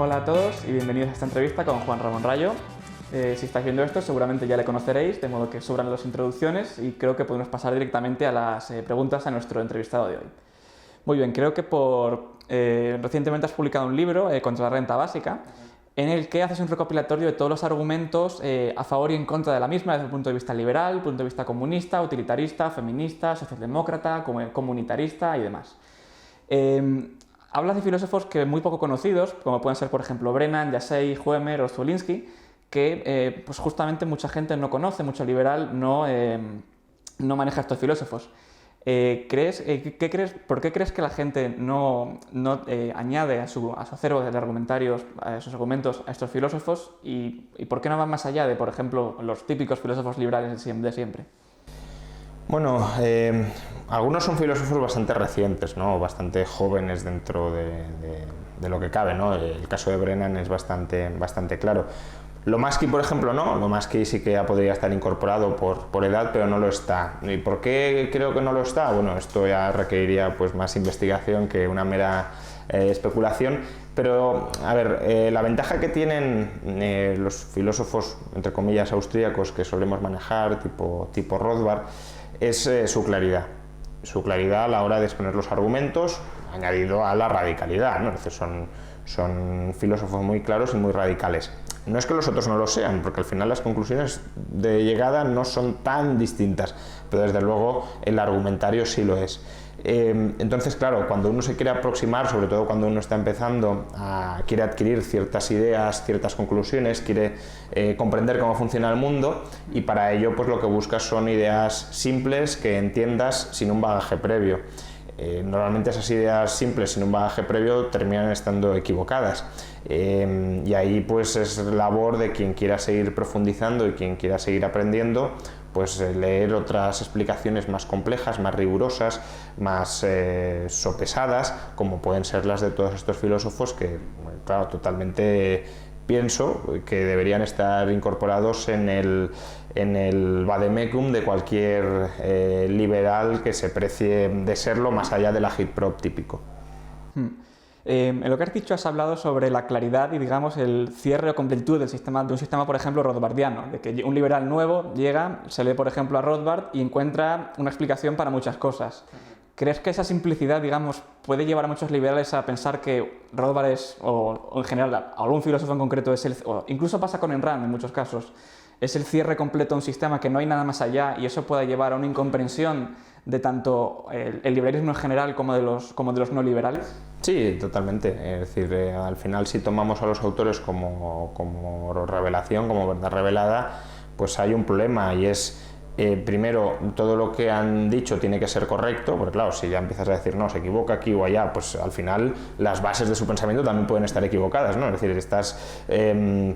Hola a todos y bienvenidos a esta entrevista con Juan Ramón Rayo. Si estáis viendo esto seguramente ya le conoceréis, de modo que sobran las introducciones y creo que podemos pasar directamente a las preguntas a nuestro entrevistado de hoy. Muy bien, creo que recientemente has publicado un libro, Contra la renta básica, en el que haces un recopilatorio de todos los argumentos a favor y en contra de la misma desde el punto de vista liberal, punto de vista comunista, utilitarista, feminista, socialdemócrata, comunitarista y demás. Hablas de filósofos que muy poco conocidos, como pueden ser, por ejemplo, Brennan, Yasey, Huemer o Zwolinski, que pues justamente mucha gente no conoce, mucho liberal no maneja estos filósofos. ¿Por qué crees que la gente no añade a su acervo de argumentarios, a sus argumentos a estos filósofos y por qué no van más allá de, por ejemplo, los típicos filósofos liberales de siempre? Bueno, algunos son filósofos bastante recientes, ¿no? Bastante jóvenes dentro de lo que cabe, ¿no? El caso de Brennan es bastante claro. Lomaski, por ejemplo, no. Lomaski sí que ya podría estar incorporado por edad, pero no lo está. ¿Y por qué creo que no lo está? Bueno, esto ya requeriría pues más investigación que una mera especulación. Pero, a ver, la ventaja que tienen los filósofos, entre comillas, austríacos que solemos manejar, tipo Rothbard, es su claridad. Su claridad a la hora de exponer los argumentos, añadido a la radicalidad, ¿no? Es decir, son filósofos muy claros y muy radicales. No es que los otros no lo sean, porque al final las conclusiones de llegada no son tan distintas, pero desde luego el argumentario sí lo es. Entonces, claro, cuando uno se quiere aproximar, sobre todo cuando uno está empezando, quiere adquirir ciertas ideas, ciertas conclusiones, quiere comprender cómo funciona el mundo, y para ello pues lo que buscas son ideas simples que entiendas sin un bagaje previo. Normalmente esas ideas simples sin un bagaje previo terminan estando equivocadas, y ahí pues es labor de quien quiera seguir profundizando y quien quiera seguir aprendiendo, pues leer otras explicaciones más complejas, más rigurosas, más sopesadas, como pueden ser las de todos estos filósofos que, claro, totalmente pienso que deberían estar incorporados en el vademecum de cualquier liberal que se precie de serlo, más allá del agitprop típico. En lo que has dicho has hablado sobre la claridad y, digamos, el cierre o completitud de un sistema, por ejemplo, rothbardiano, de que un liberal nuevo llega, se lee, por ejemplo, a Rothbard y encuentra una explicación para muchas cosas. ¿Crees que esa simplicidad, digamos, puede llevar a muchos liberales a pensar que Rothbard o en general, algún filósofo en concreto o incluso pasa con Ayn Rand en muchos casos, es el cierre completo de un sistema, que no hay nada más allá, y eso puede llevar a una incomprensión de tanto el liberalismo en general como de los no liberales? Sí, totalmente. Es decir, al final, si tomamos a los autores como revelación, como verdad revelada, pues hay un problema, y es primero, todo lo que han dicho tiene que ser correcto, porque claro, si ya empiezas a decir no, se equivoca aquí o allá, pues al final las bases de su pensamiento también pueden estar equivocadas, ¿no? Es decir, estás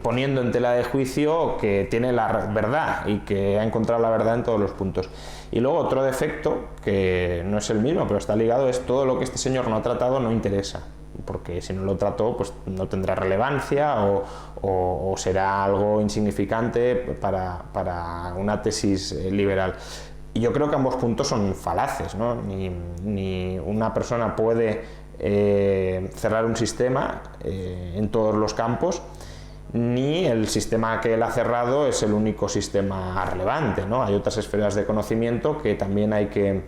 poniendo en tela de juicio que tiene la verdad y que ha encontrado la verdad en todos los puntos. Y luego otro defecto, que no es el mismo, pero está ligado, es todo lo que este señor no ha tratado no interesa, porque si no lo trató, pues no tendrá relevancia o será algo insignificante para una tesis liberal. Y yo creo que ambos puntos son falaces, ¿no? Ni una persona puede cerrar un sistema en todos los campos, ni el sistema que él ha cerrado es el único sistema relevante, ¿no? Hay otras esferas de conocimiento que también hay que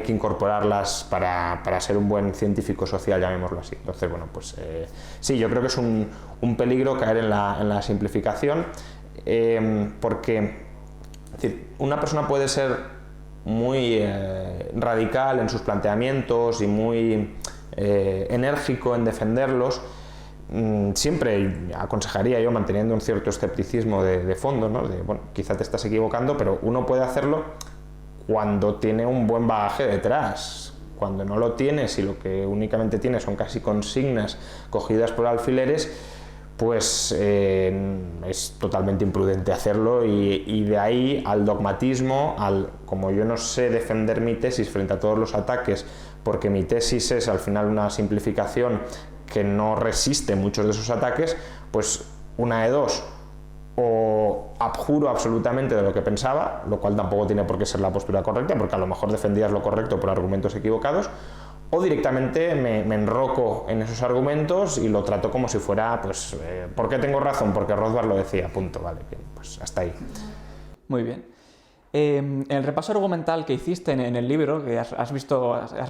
incorporarlas para ser un buen científico social, llamémoslo así. Entonces, bueno, pues sí, yo creo que es un peligro caer en la simplificación, porque es decir, una persona puede ser muy radical en sus planteamientos y muy enérgico en defenderlos. Siempre aconsejaría yo, manteniendo un cierto escepticismo de fondo, ¿no? Bueno, quizá te estás equivocando, pero uno puede hacerlo cuando tiene un buen bagaje detrás. Cuando no lo tienes y lo que únicamente tienes son casi consignas cogidas por alfileres, pues es totalmente imprudente hacerlo, y de ahí al dogmatismo, como yo no sé defender mi tesis frente a todos los ataques, porque mi tesis es al final una simplificación que no resiste muchos de esos ataques, pues una de dos: o abjuro absolutamente de lo que pensaba, lo cual tampoco tiene por qué ser la postura correcta, porque a lo mejor defendías lo correcto por argumentos equivocados, o directamente me enroco en esos argumentos y lo trato como si fuera, pues, ¿por qué tengo razón? Porque Rothbard lo decía, punto, vale, bien, pues hasta ahí. Muy bien. En el repaso argumental que hiciste en el libro, que has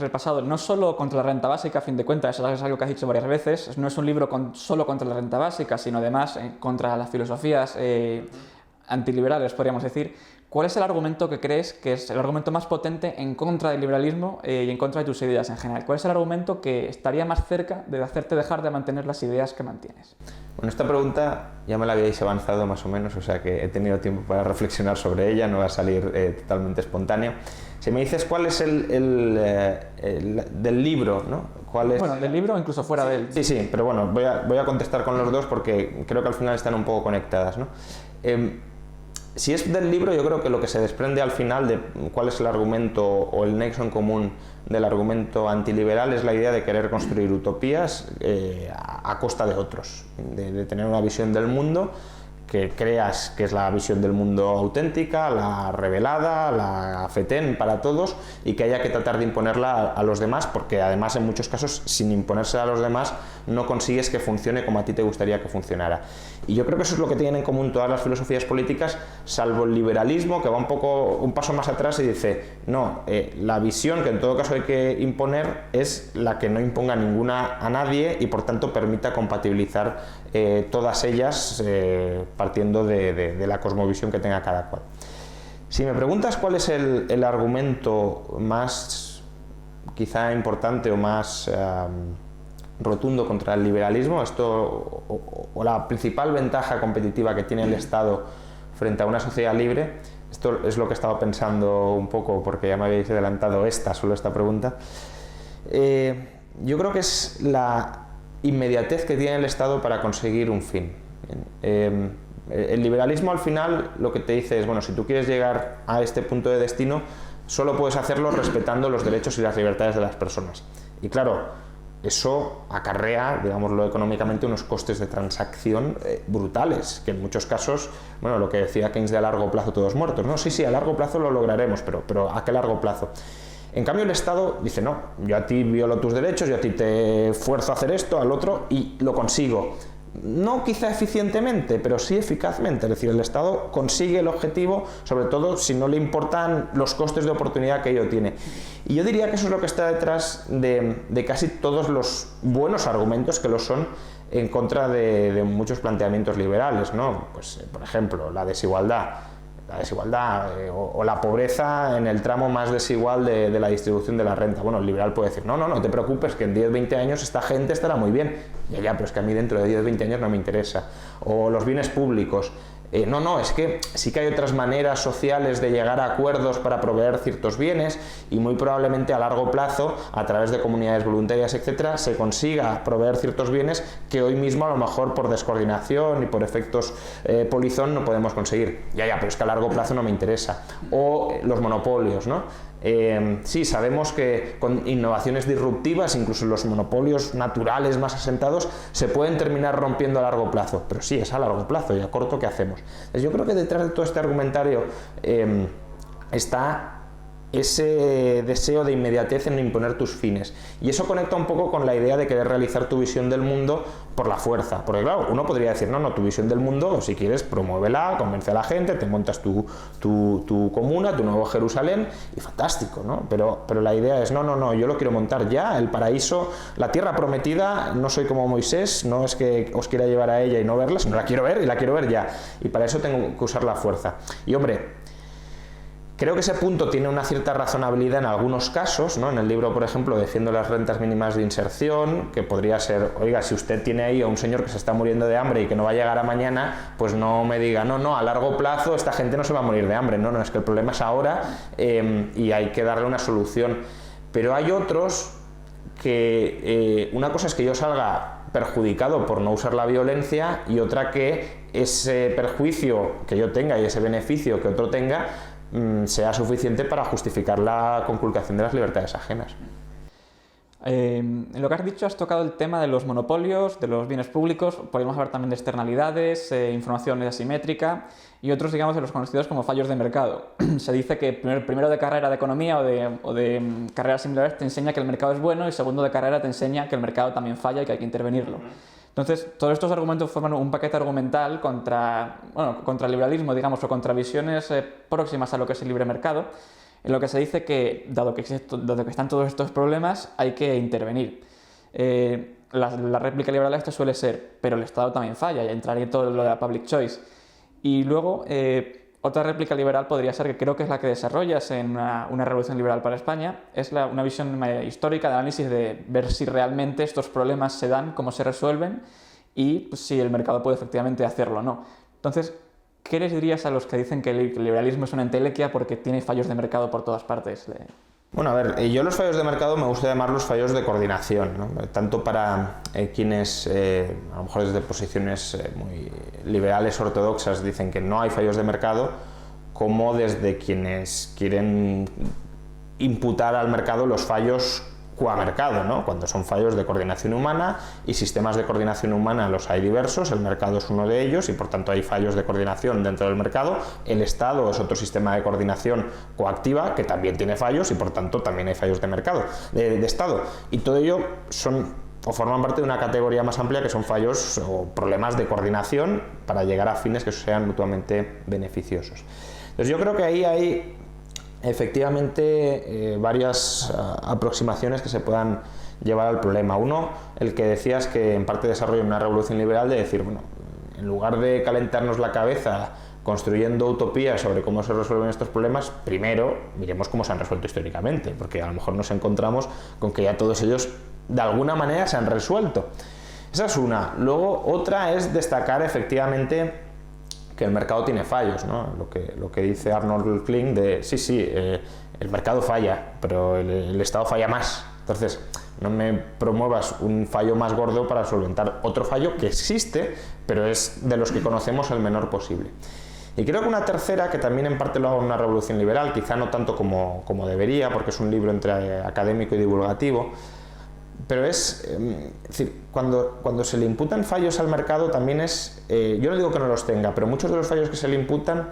repasado no solo contra la renta básica, a fin de cuentas, eso es algo que has dicho varias veces, no es un libro solo contra la renta básica, sino además contra las filosofías antiliberales, podríamos decir. ¿Cuál es el argumento que crees que es el argumento más potente en contra del liberalismo y en contra de tus ideas en general? ¿Cuál es el argumento que estaría más cerca de hacerte dejar de mantener las ideas que mantienes? Bueno, esta pregunta ya me la habíais avanzado más o menos, o sea que he tenido tiempo para reflexionar sobre ella, no va a salir totalmente espontáneo. Si me dices cuál es del libro, ¿no? ¿Cuál es? Bueno, del libro o incluso fuera de él. Sí, pero bueno, voy a contestar con los dos porque creo que al final están un poco conectadas, ¿no? Si es del libro, yo creo que lo que se desprende al final de cuál es el argumento o el nexo en común del argumento antiliberal es la idea de querer construir utopías a costa de otros, de tener una visión del mundo que creas que es la visión del mundo auténtica, la revelada, la fetén para todos, y que haya que tratar de imponerla a los demás, porque además en muchos casos sin imponerse a los demás no consigues que funcione como a ti te gustaría que funcionara. Y yo creo que eso es lo que tienen en común todas las filosofías políticas, salvo el liberalismo, que va un paso más atrás y dice, no, la visión que en todo caso hay que imponer es la que no imponga ninguna a nadie y por tanto permita compatibilizar todas ellas partiendo de la cosmovisión que tenga cada cual. Si me preguntas cuál es el argumento más quizá importante o más rotundo contra el liberalismo, o la principal ventaja competitiva que tiene el Estado frente a una sociedad libre, esto es lo que estaba pensando un poco porque ya me habéis adelantado solo esta pregunta, yo creo que es la inmediatez que tiene el Estado para conseguir un fin. El liberalismo al final lo que te dice es, bueno, si tú quieres llegar a este punto de destino, solo puedes hacerlo respetando los derechos y las libertades de las personas. Y claro, eso acarrea, digámoslo económicamente, unos costes de transacción brutales, que en muchos casos, bueno, lo que decía Keynes de a largo plazo todos muertos, ¿no? Sí, a largo plazo lo lograremos, pero ¿a qué largo plazo? En cambio el Estado dice, no, yo a ti violo tus derechos, yo a ti te fuerzo a hacer esto, al otro, y lo consigo. No quizá eficientemente, pero sí eficazmente. Es decir, el Estado consigue el objetivo, sobre todo si no le importan los costes de oportunidad que ello tiene. Y yo diría que eso es lo que está detrás de casi todos los buenos argumentos que lo son en contra de muchos planteamientos liberales, ¿no? Pues, por ejemplo, la desigualdad o la pobreza en el tramo más desigual de la distribución de la renta. Bueno, el liberal puede decir, no te preocupes, que en 10-20 años esta gente estará muy bien. Ya, pero es que a mí dentro de 10-20 años no me interesa. O los bienes públicos. Es que sí que hay otras maneras sociales de llegar a acuerdos para proveer ciertos bienes y muy probablemente a largo plazo, a través de comunidades voluntarias, etcétera, se consiga proveer ciertos bienes que hoy mismo a lo mejor por descoordinación y por efectos polizón no podemos conseguir. Ya, pero es que a largo plazo no me interesa. O los monopolios, ¿no? Sí, sabemos que con innovaciones disruptivas, incluso los monopolios naturales más asentados, se pueden terminar rompiendo a largo plazo, pero sí, es a largo plazo, y a corto, ¿qué hacemos? Entonces, yo creo que detrás de todo este argumentario está ese deseo de inmediatez en imponer tus fines, y eso conecta un poco con la idea de querer realizar tu visión del mundo por la fuerza, porque claro, uno podría decir, no, tu visión del mundo, si quieres, promuévela, convence a la gente, te montas tu comuna, tu nuevo Jerusalén, y fantástico, ¿no? Pero la idea es, no, yo lo quiero montar ya, el paraíso, la tierra prometida, no soy como Moisés, no es que os quiera llevar a ella y no verla, sino la quiero ver, y la quiero ver ya, y para eso tengo que usar la fuerza. Y hombre, creo que ese punto tiene una cierta razonabilidad en algunos casos, ¿no? En el libro, por ejemplo, defiendo las rentas mínimas de inserción, que podría ser, oiga, si usted tiene ahí a un señor que se está muriendo de hambre y que no va a llegar a mañana, pues no me diga, no, a largo plazo esta gente no se va a morir de hambre, no, es que el problema es ahora y hay que darle una solución. Pero hay otros que una cosa es que yo salga perjudicado por no usar la violencia y otra que ese perjuicio que yo tenga y ese beneficio que otro tenga sea suficiente para justificar la conculcación de las libertades ajenas. En lo que has dicho has tocado el tema de los monopolios, de los bienes públicos, podemos hablar también de externalidades, información asimétrica y otros, digamos, de los conocidos como fallos de mercado. Se dice que primero de carrera de economía o de carreras similares te enseña que el mercado es bueno y segundo de carrera te enseña que el mercado también falla y que hay que intervenirlo. Entonces, todos estos argumentos forman un paquete argumental contra el liberalismo, digamos, o contra visiones próximas a lo que es el libre mercado, en lo que se dice que, dado que están todos estos problemas, hay que intervenir. La réplica liberal a esto suele ser, pero el Estado también falla, y entraría todo lo de la public choice. Y luego, otra réplica liberal podría ser, que creo que es la que desarrollas en una revolución liberal para España, es una visión histórica de análisis de ver si realmente estos problemas se dan, cómo se resuelven y pues, si el mercado puede efectivamente hacerlo o no. Entonces, ¿qué les dirías a los que dicen que el liberalismo es una entelequia porque tiene fallos de mercado por todas partes? Bueno, a ver, yo los fallos de mercado me gusta llamar los fallos de coordinación, ¿no? Tanto para quienes, a lo mejor desde posiciones muy liberales, ortodoxas, dicen que no hay fallos de mercado, como desde quienes quieren imputar al mercado los fallos qua mercado, ¿no? Cuando son fallos de coordinación humana, y sistemas de coordinación humana los hay diversos, el mercado es uno de ellos y por tanto hay fallos de coordinación dentro del mercado. El Estado es otro sistema de coordinación coactiva que también tiene fallos y por tanto también hay fallos de mercado, de Estado, y todo ello forman parte de una categoría más amplia que son fallos o problemas de coordinación para llegar a fines que sean mutuamente beneficiosos. Entonces yo creo que ahí hay efectivamente varias aproximaciones que se puedan llevar al problema. Uno, el que decías que en parte desarrolla una revolución liberal, de decir, bueno, en lugar de calentarnos la cabeza construyendo utopías sobre cómo se resuelven estos problemas, primero miremos cómo se han resuelto históricamente, porque a lo mejor nos encontramos con que ya todos ellos de alguna manera se han resuelto. Esa es una. Luego otra es destacar efectivamente que el mercado tiene fallos, ¿no? Lo que dice Arnold Kling de sí, el mercado falla, pero el Estado falla más. Entonces, no me promuevas un fallo más gordo para solventar otro fallo que existe, pero es de los que conocemos el menor posible. Y creo que una tercera, que también en parte lo hago en una revolución liberal, quizá no tanto como debería, porque es un libro entre académico y divulgativo, pero es decir, cuando se le imputan fallos al mercado también es, yo no digo que no los tenga, pero muchos de los fallos que se le imputan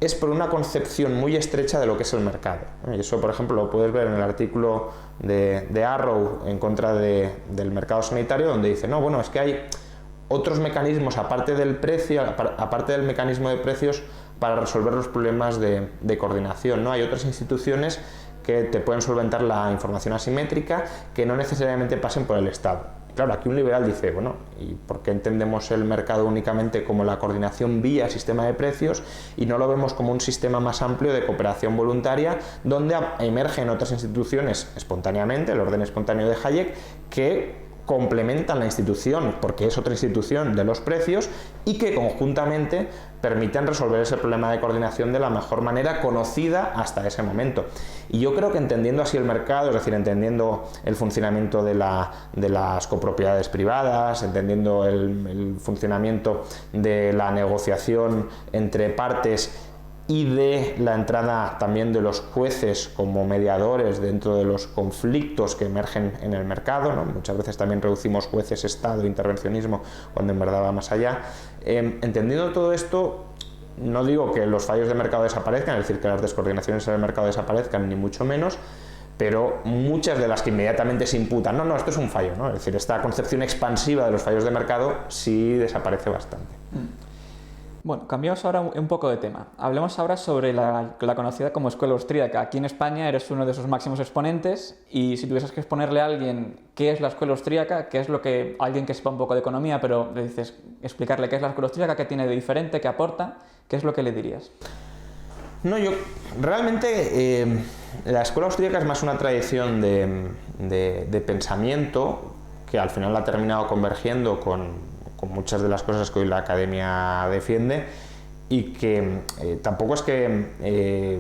es por una concepción muy estrecha de lo que es el mercado. Y eso, por ejemplo, lo puedes ver en el artículo de Arrow en contra del mercado sanitario, donde dice, no, bueno, es que hay otros mecanismos aparte del precio, aparte del mecanismo de precios, para resolver los problemas de coordinación, ¿no? Hay otras instituciones que te pueden solventar la información asimétrica, que no necesariamente pasen por el Estado. Claro, aquí un liberal dice, bueno, ¿y por qué entendemos el mercado únicamente como la coordinación vía sistema de precios y no lo vemos como un sistema más amplio de cooperación voluntaria donde emergen otras instituciones espontáneamente, el orden espontáneo de Hayek, que complementan la institución porque es otra institución de los precios y que conjuntamente permiten resolver ese problema de coordinación de la mejor manera conocida hasta ese momento? Y yo creo que entendiendo así el mercado, es decir, entendiendo el funcionamiento de las copropiedades privadas, entendiendo el funcionamiento de la negociación entre partes y de la entrada también de los jueces como mediadores dentro de los conflictos que emergen en el mercado, ¿no? Muchas veces también reducimos jueces, Estado, intervencionismo, cuando en verdad va más allá. Entendiendo todo esto, no digo que los fallos de mercado desaparezcan, es decir, que las descoordinaciones en el mercado desaparezcan, ni mucho menos, pero muchas de las que inmediatamente se imputan, no, esto es un fallo, ¿no? Es decir, esta concepción expansiva de los fallos de mercado sí desaparece bastante. Bueno, cambiamos ahora un poco de tema. Hablemos ahora sobre la conocida como escuela austríaca. Aquí en España eres uno de sus máximos exponentes y si tuvieses que exponerle a alguien qué es la escuela austríaca, qué es lo que alguien que sepa un poco de economía, pero le dices explicarle qué es la escuela austríaca, qué tiene de diferente, qué aporta, ¿qué es lo que le dirías? No, yo realmente la escuela austríaca es más una tradición de pensamiento que al final ha terminado convergiendo con muchas de las cosas que hoy la academia defiende y que tampoco es que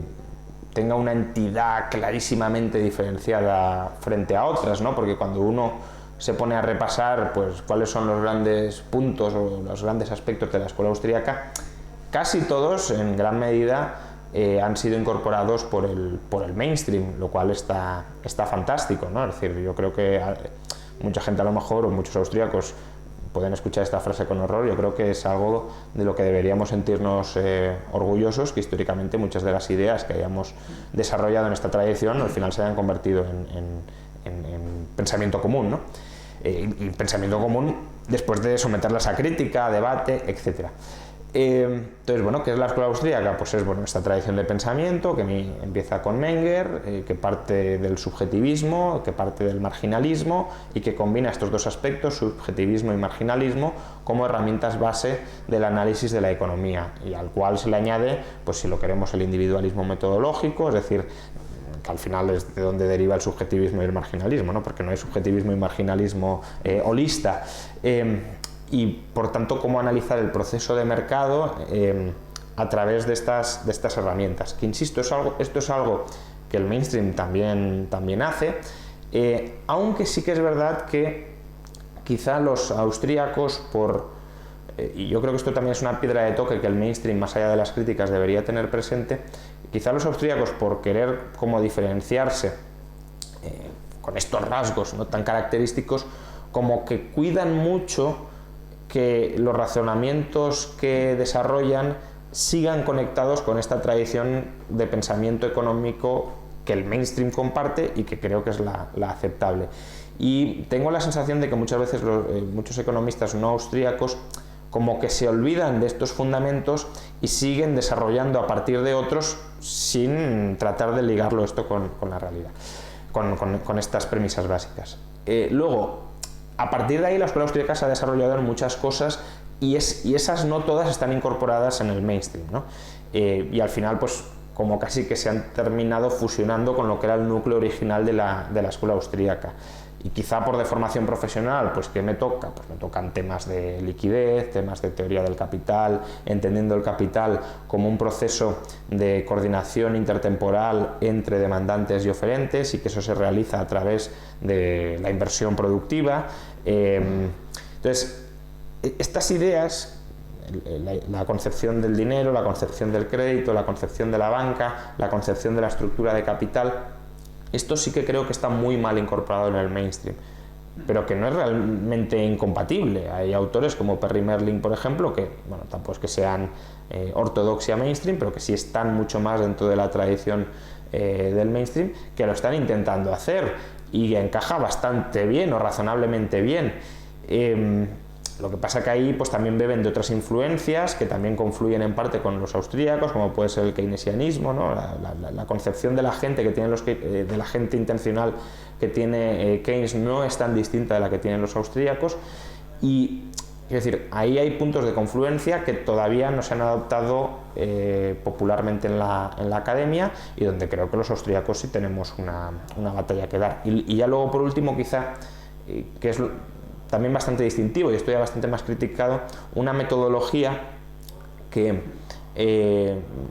tenga una entidad clarísimamente diferenciada frente a otras, ¿no? Porque cuando uno se pone a repasar pues cuáles son los grandes puntos o los grandes aspectos de la escuela austríaca, casi todos en gran medida han sido incorporados por el mainstream, lo cual está fantástico, ¿no? Es decir, yo creo que mucha gente a lo mejor, o muchos austríacos, pueden escuchar esta frase con horror. Yo creo que es algo de lo que deberíamos sentirnos orgullosos, que históricamente muchas de las ideas que hayamos desarrollado en esta tradición al final se hayan convertido en pensamiento común, ¿no? Y pensamiento común después de someterlas a crítica, a debate, etc. Entonces, bueno, ¿qué es la escuela austríaca? Pues es, bueno, esta tradición de pensamiento que empieza con Menger, que parte del subjetivismo, que parte del marginalismo y que combina estos dos aspectos, subjetivismo y marginalismo, como herramientas base del análisis de la economía, y al cual se le añade, pues si lo queremos, el individualismo metodológico, es decir, que al final es de donde deriva el subjetivismo y el marginalismo, ¿no? Porque no hay subjetivismo y marginalismo holista. Y por tanto, cómo analizar el proceso de mercado a través de estas herramientas, que insisto, esto es algo que el mainstream también hace, aunque sí que es verdad que quizá los austríacos, y yo creo que esto también es una piedra de toque que el mainstream, más allá de las críticas, debería tener presente, quizá los austríacos, por querer como diferenciarse con estos rasgos no tan característicos, como que cuidan mucho que los razonamientos que desarrollan sigan conectados con esta tradición de pensamiento económico que el mainstream comparte y que creo que es la aceptable. Y tengo la sensación de que muchas veces muchos economistas no austríacos como que se olvidan de estos fundamentos y siguen desarrollando a partir de otros sin tratar de ligarlo esto con la realidad, con estas premisas básicas. Luego, a partir de ahí, la escuela austríaca se ha desarrollado en muchas cosas y esas no todas están incorporadas en el mainstream, ¿no? Y al final, pues como casi que se han terminado fusionando con lo que era el núcleo original de la escuela austríaca. Y quizá por deformación profesional, pues ¿qué me toca? Pues me tocan temas de liquidez, temas de teoría del capital, entendiendo el capital como un proceso de coordinación intertemporal entre demandantes y oferentes, y que eso se realiza a través de la inversión productiva. Entonces, estas ideas, la concepción del dinero, la concepción del crédito, la concepción de la banca, la concepción de la estructura de capital, esto sí que creo que está muy mal incorporado en el mainstream, pero que no es realmente incompatible. Hay autores como Perry Merlin, por ejemplo, que, bueno, tampoco es que sean ortodoxia mainstream, pero que sí están mucho más dentro de la tradición del mainstream, que lo están intentando hacer y encaja bastante bien o razonablemente bien. Lo que pasa que ahí pues también beben de otras influencias que también confluyen en parte con los austríacos, como puede ser el keynesianismo, ¿no? La concepción de la gente que tienen de la gente intencional que tiene Keynes no es tan distinta de la que tienen los austríacos, y es decir, ahí hay puntos de confluencia que todavía no se han adoptado popularmente en la academia, y donde creo que los austríacos sí tenemos una batalla que dar. Y ya luego, por último, quizá, que es también bastante distintivo y esto ya bastante más criticado, una metodología que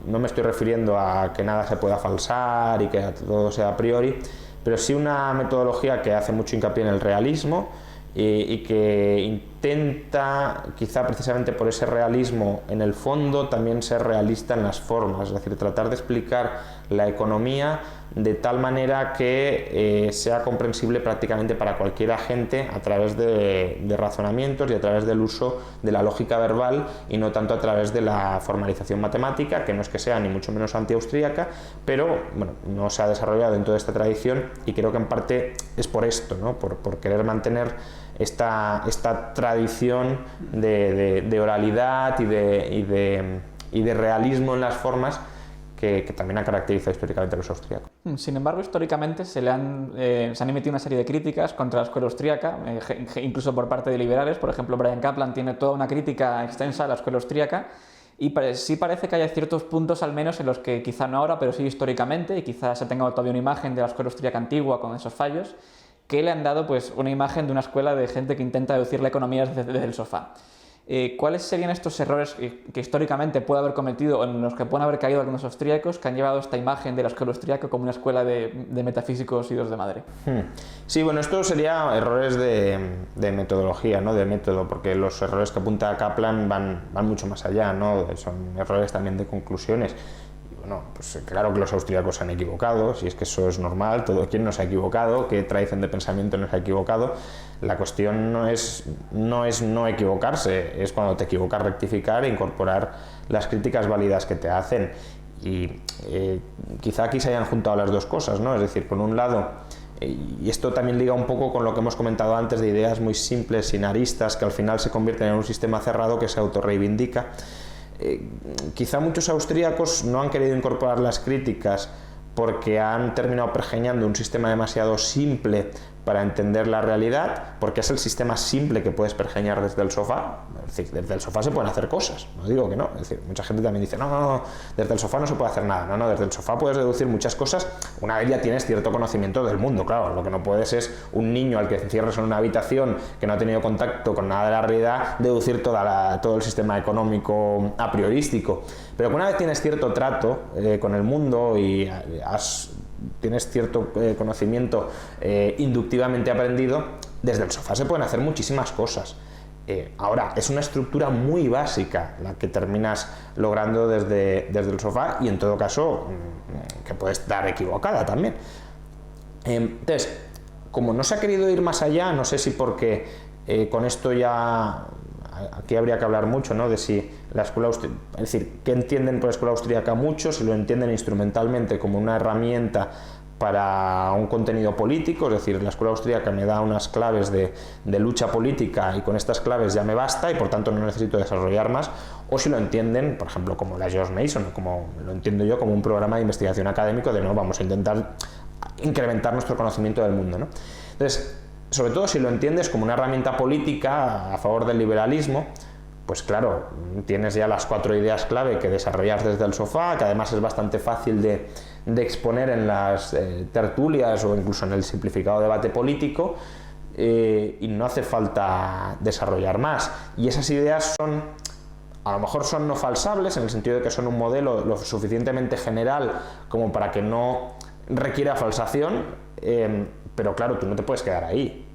no me estoy refiriendo a que nada se pueda falsar y que todo sea a priori, pero sí una metodología que hace mucho hincapié en el realismo y que intenta, quizá precisamente por ese realismo en el fondo, también ser realista en las formas, es decir, tratar de explicar la economía de tal manera que sea comprensible prácticamente para cualquier agente a través de razonamientos y a través del uso de la lógica verbal, y no tanto a través de la formalización matemática, que no es que sea ni mucho menos anti-austríaca, pero bueno, no se ha desarrollado dentro de esta tradición, y creo que en parte es por esto, ¿no? por querer mantener esta tradición de oralidad y de realismo en las formas que también ha caracterizado históricamente a los austríacos. Sin embargo, históricamente se han emitido una serie de críticas contra la escuela austríaca, incluso por parte de liberales. Por ejemplo, Bryan Caplan tiene toda una crítica extensa a la escuela austríaca, y sí parece que haya ciertos puntos, al menos, en los que quizá no ahora, pero sí históricamente, y quizá se tenga todavía una imagen de la escuela austríaca antigua con esos fallos, que le han dado pues una imagen de una escuela de gente que intenta deducir la economía desde el sofá. ¿Cuáles serían estos errores que históricamente puede haber cometido, o en los que pueden haber caído algunos austríacos, que han llevado esta imagen de la escuela austríaca como una escuela de metafísicos idos de madre? Sí, bueno, esto sería errores de metodología, ¿no? De método, porque los errores que apunta Kaplan van mucho más allá, ¿no? Son errores también de conclusiones. Bueno, pues claro que los austríacos se han equivocado, si es que eso es normal, todo quien no se ha equivocado, qué tradición de pensamiento no se ha equivocado. La cuestión no es no equivocarse, es cuando te equivocas rectificar e incorporar las críticas válidas que te hacen. Y quizá aquí se hayan juntado las dos cosas, ¿no? Es decir, por un lado, y esto también liga un poco con lo que hemos comentado antes de ideas muy simples, sinaristas, que al final se convierten en un sistema cerrado que se autorreivindica. Quizá muchos austríacos no han querido incorporar las críticas porque han terminado pergeñando un sistema demasiado simple para entender la realidad, porque es el sistema simple que puedes pergeñar desde el sofá. Es decir, desde el sofá se pueden hacer cosas, no digo que no. Es decir, mucha gente también dice, no, desde el sofá no se puede hacer nada. No, desde el sofá puedes deducir muchas cosas. Una vez ya tienes cierto conocimiento del mundo, claro. Lo que no puedes es un niño al que encierres en una habitación que no ha tenido contacto con nada de la realidad, deducir todo el sistema económico a priorístico. Pero que una vez tienes cierto trato con el mundo y tienes cierto conocimiento inductivamente aprendido, desde el sofá se pueden hacer muchísimas cosas. Ahora, es una estructura muy básica la que terminas logrando desde el sofá y en todo caso que puede estar equivocada también. Entonces, como no se ha querido ir más allá, no sé si porque con esto ya aquí habría que hablar mucho, ¿no? De si la escuela austríaca, es decir, ¿qué entienden por escuela austríaca muchos? Si lo entienden instrumentalmente como una herramienta para un contenido político, es decir, la escuela austríaca me da unas claves de lucha política y con estas claves ya me basta y por tanto no necesito desarrollar más, o si lo entienden, por ejemplo, como la George Mason, como lo entiendo yo, como un programa de investigación académico de no, vamos a intentar incrementar nuestro conocimiento del mundo, ¿no? Entonces, sobre todo si lo entiendes como una herramienta política a favor del liberalismo, pues claro, tienes ya las 4 ideas clave que desarrollas desde el sofá, que además es bastante fácil de exponer en las tertulias o incluso en el simplificado debate político, y no hace falta desarrollar más. Y esas ideas a lo mejor son no falsables, en el sentido de que son un modelo lo suficientemente general como para que no requiera falsación, pero claro, tú no te puedes quedar ahí,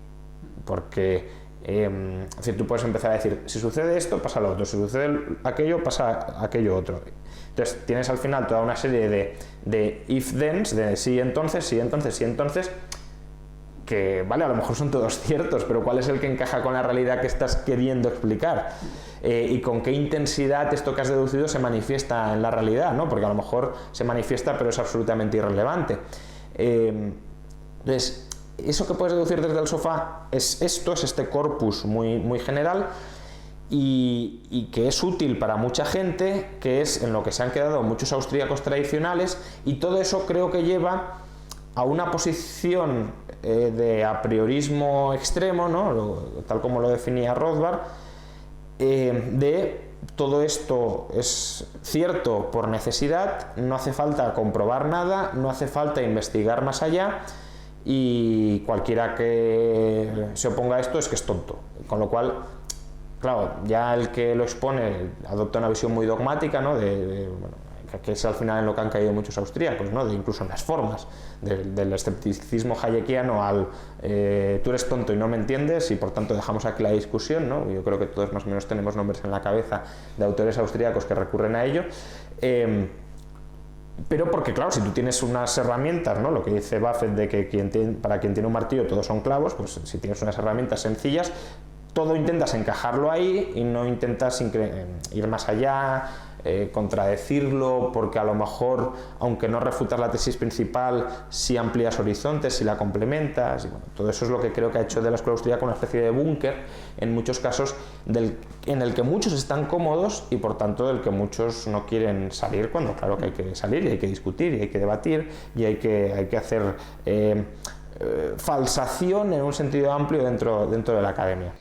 porque es decir, tú puedes empezar a decir, si sucede esto, pasa lo otro, si sucede aquello, pasa aquello otro. Entonces tienes al final toda una serie de if-thens, de sí entonces, sí entonces, sí entonces, que vale, a lo mejor son todos ciertos, pero ¿cuál es el que encaja con la realidad que estás queriendo explicar? Y con qué intensidad esto que has deducido se manifiesta en la realidad, ¿no? Porque a lo mejor se manifiesta pero es absolutamente irrelevante. Entonces, eso que puedes deducir desde el sofá es este corpus muy general y que es útil para mucha gente, que es en lo que se han quedado muchos austríacos tradicionales, y todo eso creo que lleva a una posición de apriorismo extremo, ¿no? Tal como lo definía Rothbard, de todo esto es cierto por necesidad, no hace falta comprobar nada, no hace falta investigar más allá, y cualquiera que se oponga a esto es que es tonto. Con lo cual, claro, ya el que lo expone adopta una visión muy dogmática, ¿no? Bueno, que es al final en lo que han caído muchos austríacos, ¿no? Incluso en las formas, del escepticismo hayekiano al tú eres tonto y no me entiendes y por tanto dejamos aquí la discusión, ¿no? Yo creo que todos más o menos tenemos nombres en la cabeza de autores austríacos que recurren a ello, pero porque claro, si tú tienes unas herramientas, ¿no? Lo que dice Buffett de que para quien tiene un martillo todos son clavos, pues si tienes unas herramientas sencillas, todo intentas encajarlo ahí y no intentas ir más allá, contradecirlo, porque a lo mejor, aunque no refutas la tesis principal, sí amplías horizontes, sí la complementas, y bueno, todo eso es lo que creo que ha hecho de la escuela austríaca una especie de búnker, en muchos casos, en el que muchos están cómodos y por tanto del que muchos no quieren salir, cuando claro que hay que salir y hay que discutir y hay que debatir y hay que hacer falsación en un sentido amplio dentro de la academia.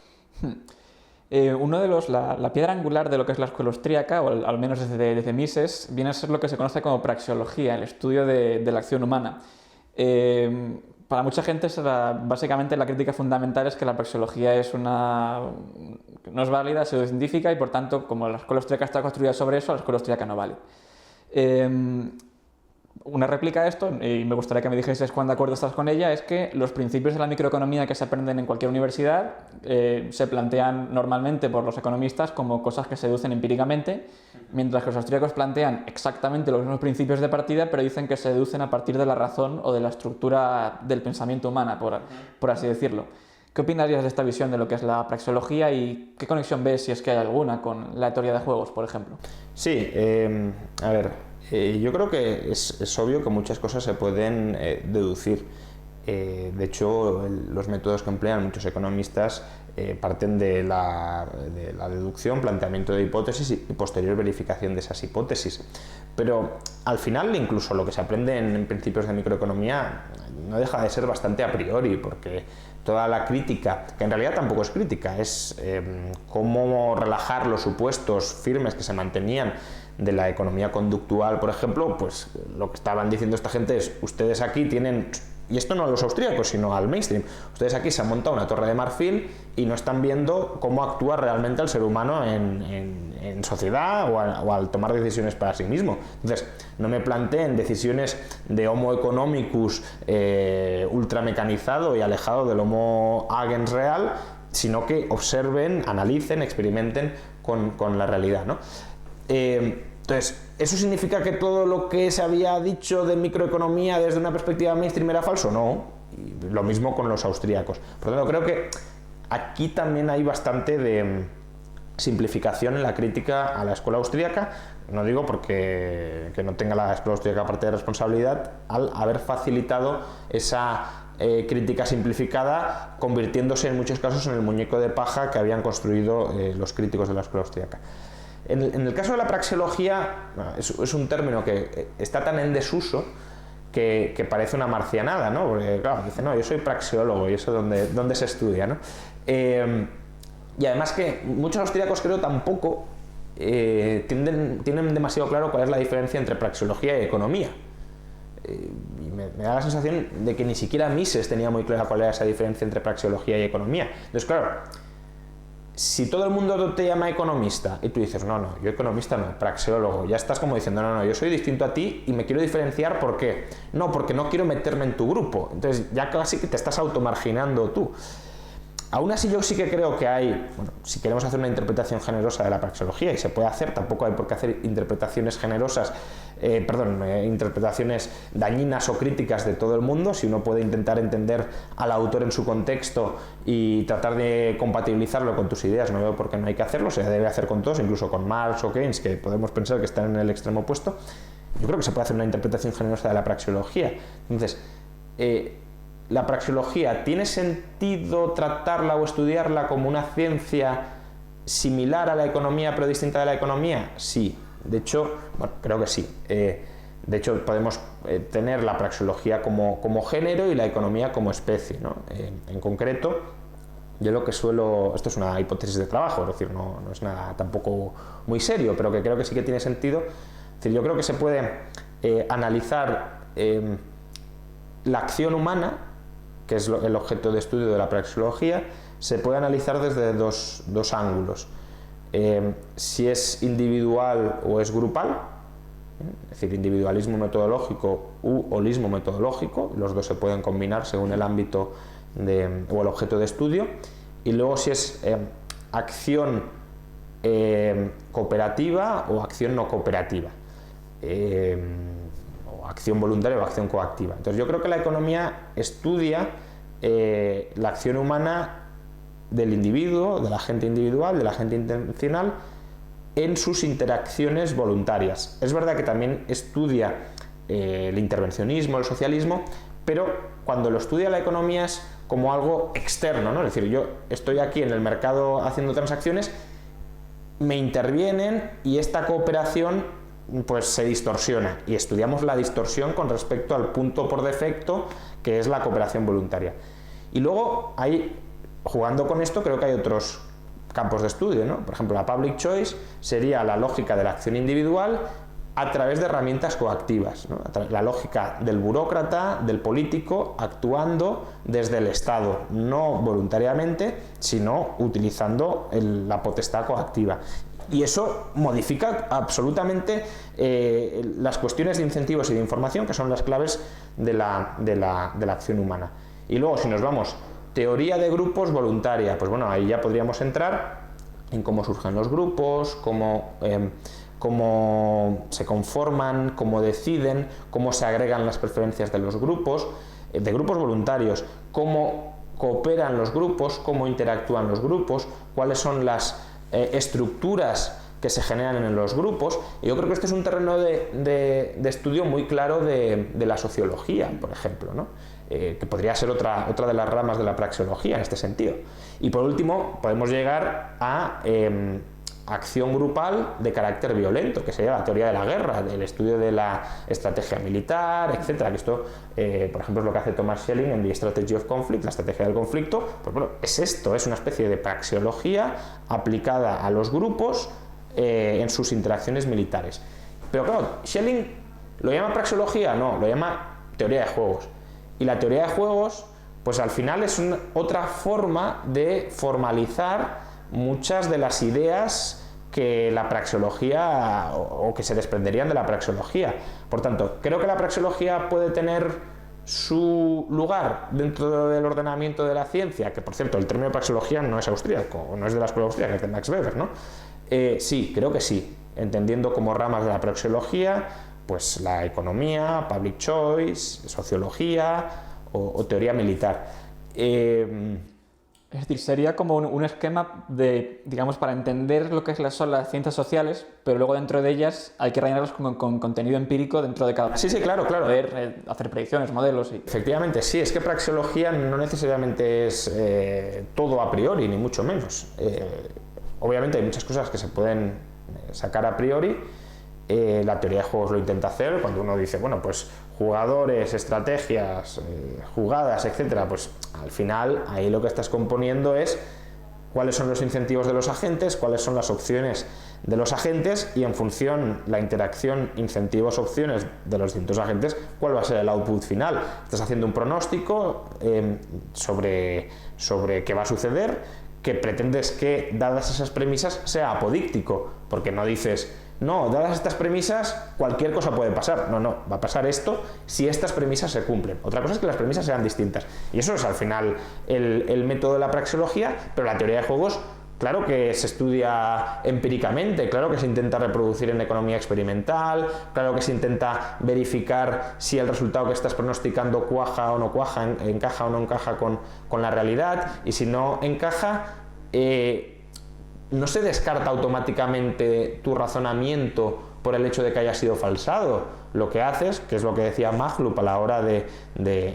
Uno de la piedra angular de lo que es la escuela austríaca, o al menos desde Mises, viene a ser lo que se conoce como praxeología, el estudio de la acción humana. Para mucha gente, básicamente la crítica fundamental es que la praxeología no es válida, es pseudocientífica y por tanto, como la escuela austríaca está construida sobre eso, la escuela austríaca no vale. Una réplica de esto, y me gustaría que me dijeses cuán de acuerdo estás con ella, es que los principios de la microeconomía que se aprenden en cualquier universidad se plantean normalmente por los economistas como cosas que se deducen empíricamente mientras que los austríacos plantean exactamente los mismos principios de partida, pero dicen que se deducen a partir de la razón o de la estructura del pensamiento humana, por así decirlo. ¿Qué opinarías de esta visión de lo que es la praxeología y qué conexión ves, si es que hay alguna, con la teoría de juegos, por ejemplo? Sí, a ver, yo creo que es obvio que muchas cosas se pueden deducir. De hecho, los métodos que emplean muchos economistas parten de la deducción, planteamiento de hipótesis y posterior verificación de esas hipótesis. Pero al final, incluso lo que se aprende en principios de microeconomía no deja de ser bastante a priori, porque toda la crítica, que en realidad tampoco es crítica, es cómo relajar los supuestos firmes que se mantenían de la economía conductual, por ejemplo, pues lo que estaban diciendo esta gente es: ustedes aquí tienen, y esto no a los austríacos, sino al mainstream, ustedes aquí se han montado una torre de marfil y no están viendo cómo actúa realmente el ser humano en sociedad o al tomar decisiones para sí mismo. Entonces, no me planteen decisiones de Homo economicus ultramecanizado y alejado del Homo agens real, sino que observen, analicen, experimenten con la realidad, ¿no? Entonces, ¿eso significa que todo lo que se había dicho de microeconomía desde una perspectiva mainstream era falso? No. Y lo mismo con los austríacos. Por lo tanto, creo que aquí también hay bastante de simplificación en la crítica a la escuela austríaca. No digo porque que no tenga la escuela austríaca parte de responsabilidad al haber facilitado esa crítica simplificada, convirtiéndose en muchos casos en el muñeco de paja que habían construido los críticos de la escuela austríaca. En el caso de la praxeología, es un término que está tan en desuso que parece una marcianada, ¿no? Porque, claro, dice, no, yo soy praxeólogo, y eso dónde se estudia, ¿no? Y además que muchos austríacos, creo, tampoco tienen demasiado claro cuál es la diferencia entre praxeología y economía. Y me da la sensación de que ni siquiera Mises tenía muy clara cuál era esa diferencia entre praxeología y economía. Entonces, claro, si todo el mundo te llama economista y tú dices, no, yo economista no, praxeólogo, ya estás como diciendo, no, yo soy distinto a ti y me quiero diferenciar. ¿Por qué? No, porque no quiero meterme en tu grupo. Entonces ya casi que te estás automarginando tú. Aún así, yo sí que creo que hay, bueno, si queremos hacer una interpretación generosa de la praxeología, y se puede hacer, tampoco hay por qué hacer interpretaciones generosas, interpretaciones dañinas o críticas de todo el mundo. Si uno puede intentar entender al autor en su contexto y tratar de compatibilizarlo con tus ideas, no veo por qué no hay que hacerlo. Se debe hacer con todos, incluso con Marx o Keynes, que podemos pensar que están en el extremo opuesto. Yo creo que se puede hacer una interpretación generosa de la praxeología. Entonces, ¿la praxeología tiene sentido tratarla o estudiarla como una ciencia similar a la economía pero distinta de la economía? Sí, de hecho, bueno, creo que sí. De hecho, podemos tener la praxeología como género y la economía como especie, ¿no? En concreto, yo lo que suelo, esto es una hipótesis de trabajo, es decir, no es nada tampoco muy serio, pero que creo que sí que tiene sentido. Es decir, yo creo que se puede analizar la acción humana, que es el objeto de estudio de la praxeología, se puede analizar desde dos ángulos. Si es individual o es grupal, es decir, individualismo metodológico u holismo metodológico, los dos se pueden combinar según el ámbito o el objeto de estudio. Y luego si es acción cooperativa o acción no cooperativa, acción voluntaria o acción coactiva. Entonces yo creo que la economía estudia la acción humana del individuo, del agente individual, del agente intencional en sus interacciones voluntarias. Es verdad que también estudia el intervencionismo, el socialismo, pero cuando lo estudia la economía es como algo externo, ¿no? Es decir, yo estoy aquí en el mercado haciendo transacciones, me intervienen y esta cooperación pues se distorsiona, y estudiamos la distorsión con respecto al punto por defecto que es la cooperación voluntaria. Y luego jugando con esto, creo que hay otros campos de estudio, ¿no? Por ejemplo, la public choice sería la lógica de la acción individual a través de herramientas coactivas, ¿no? La lógica del burócrata, del político, actuando desde el Estado, no voluntariamente, sino utilizando la potestad coactiva. Y eso modifica absolutamente las cuestiones de incentivos y de información, que son las claves de la acción humana. Y luego, si nos vamos, teoría de grupos voluntaria, pues bueno, ahí ya podríamos entrar en cómo surgen los grupos, cómo cómo se conforman, cómo deciden, cómo se agregan las preferencias de los grupos, de grupos voluntarios, cómo cooperan los grupos, cómo interactúan los grupos, cuáles son las estructuras que se generan en los grupos. Y yo creo que este es un terreno de estudio muy claro de la sociología, por ejemplo, ¿no? Que podría ser otra de las ramas de la praxeología en este sentido. Y por último, podemos llegar a acción grupal de carácter violento, que sería la teoría de la guerra, el estudio de la estrategia militar, etcétera. Que esto, por ejemplo, es lo que hace Thomas Schelling en The Strategy of Conflict, la estrategia del conflicto. Pues bueno, es esto, es una especie de praxeología aplicada a los grupos en sus interacciones militares. Pero claro, Schelling lo llama praxeología, no, lo llama teoría de juegos. Y la teoría de juegos, pues al final es otra forma de formalizar muchas de las ideas que la praxeología o que se desprenderían de la praxeología. Por tanto, creo que la praxeología puede tener su lugar dentro del ordenamiento de la ciencia, que por cierto el término praxeología no es austríaco, no es de la escuela austríaca, es de Max Weber, ¿no? Sí, creo que sí, entendiendo como ramas de la praxeología pues la economía, public choice, sociología o teoría militar. Es decir, sería como un esquema de, digamos, para entender lo que son las ciencias sociales, pero luego dentro de ellas hay que rellenarlas con contenido empírico dentro de cada... Sí, claro. Poder hacer predicciones, modelos y... Efectivamente, sí, es que praxeología no necesariamente es todo a priori, ni mucho menos. Obviamente hay muchas cosas que se pueden sacar a priori. La teoría de juegos lo intenta hacer, cuando uno dice, bueno, pues jugadores, estrategias, jugadas, etcétera, pues al final ahí lo que estás componiendo es cuáles son los incentivos de los agentes, cuáles son las opciones de los agentes y en función la interacción incentivos-opciones de los distintos agentes, cuál va a ser el output final. Estás haciendo un pronóstico sobre qué va a suceder, que pretendes que, dadas esas premisas, sea apodíctico, porque no dices, no, dadas estas premisas, cualquier cosa puede pasar. No, va a pasar esto si estas premisas se cumplen. Otra cosa es que las premisas sean distintas. Y eso es al final el método de la praxeología, pero la teoría de juegos, claro que se estudia empíricamente, claro que se intenta reproducir en economía experimental, claro que se intenta verificar si el resultado que estás pronosticando cuaja o no cuaja, encaja o no encaja con la realidad, y si no encaja, no se descarta automáticamente tu razonamiento por el hecho de que haya sido falsado. Lo que haces, que es lo que decía Maglup a la hora de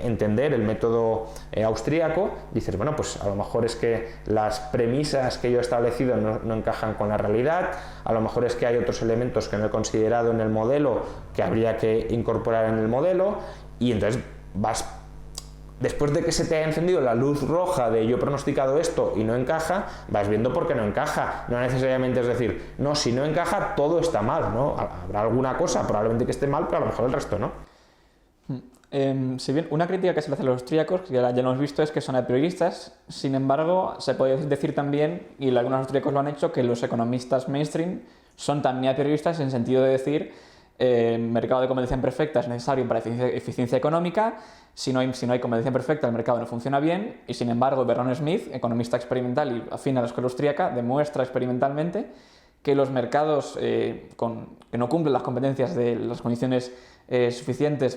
entender el método austríaco, dices, bueno, pues a lo mejor es que las premisas que yo he establecido no encajan con la realidad, a lo mejor es que hay otros elementos que no he considerado en el modelo que habría que incorporar en el modelo, y entonces después de que se te haya encendido la luz roja de yo he pronosticado esto y no encaja, vas viendo por qué no encaja. No necesariamente es decir, no, si no encaja todo está mal, ¿no? Habrá alguna cosa probablemente que esté mal, pero a lo mejor el resto no. Si bien una crítica que se le hace a los austríacos, que ya lo hemos visto, es que son a prioristas, sin embargo, se puede decir también, y algunos austríacos lo han hecho, que los economistas mainstream son también a prioristas en sentido de decir mercado de competencia perfecta es necesario para eficiencia económica. Si no hay competencia perfecta, el mercado no funciona bien, y sin embargo Vernon Smith, economista experimental y afín a la escuela austríaca, demuestra experimentalmente que los mercados que no cumplen las competencias de las condiciones suficientes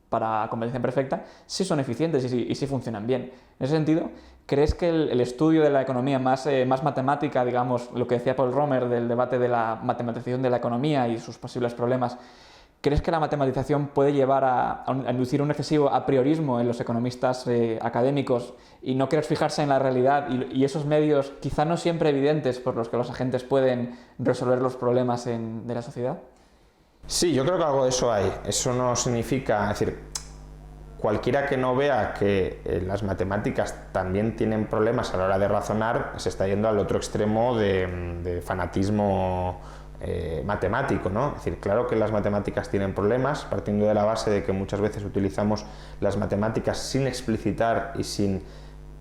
para competencia perfecta, sí son eficientes y sí funcionan bien. En ese sentido, ¿crees que el estudio de la economía más matemática, digamos, lo que decía Paul Romer del debate de la matematización de la economía y sus posibles problemas, ¿crees que la matematización puede llevar a inducir un excesivo apriorismo en los economistas académicos y no querer fijarse en la realidad y esos medios quizá no siempre evidentes por los que los agentes pueden resolver los problemas de la sociedad? Sí, yo creo que algo de eso hay. Eso no significa, es decir, cualquiera que no vea que las matemáticas también tienen problemas a la hora de razonar, se está yendo al otro extremo de fanatismo matemático, ¿no? Es decir, claro que las matemáticas tienen problemas, partiendo de la base de que muchas veces utilizamos las matemáticas sin explicitar y sin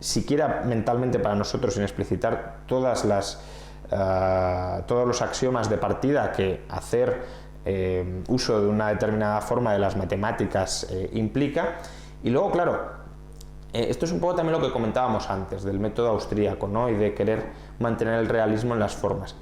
siquiera mentalmente para nosotros, sin explicitar todos los axiomas de partida que hacer uso de una determinada forma de las matemáticas implica. Y luego, claro, esto es un poco también lo que comentábamos antes del método austríaco, ¿no? Y de querer mantener el realismo en las formas.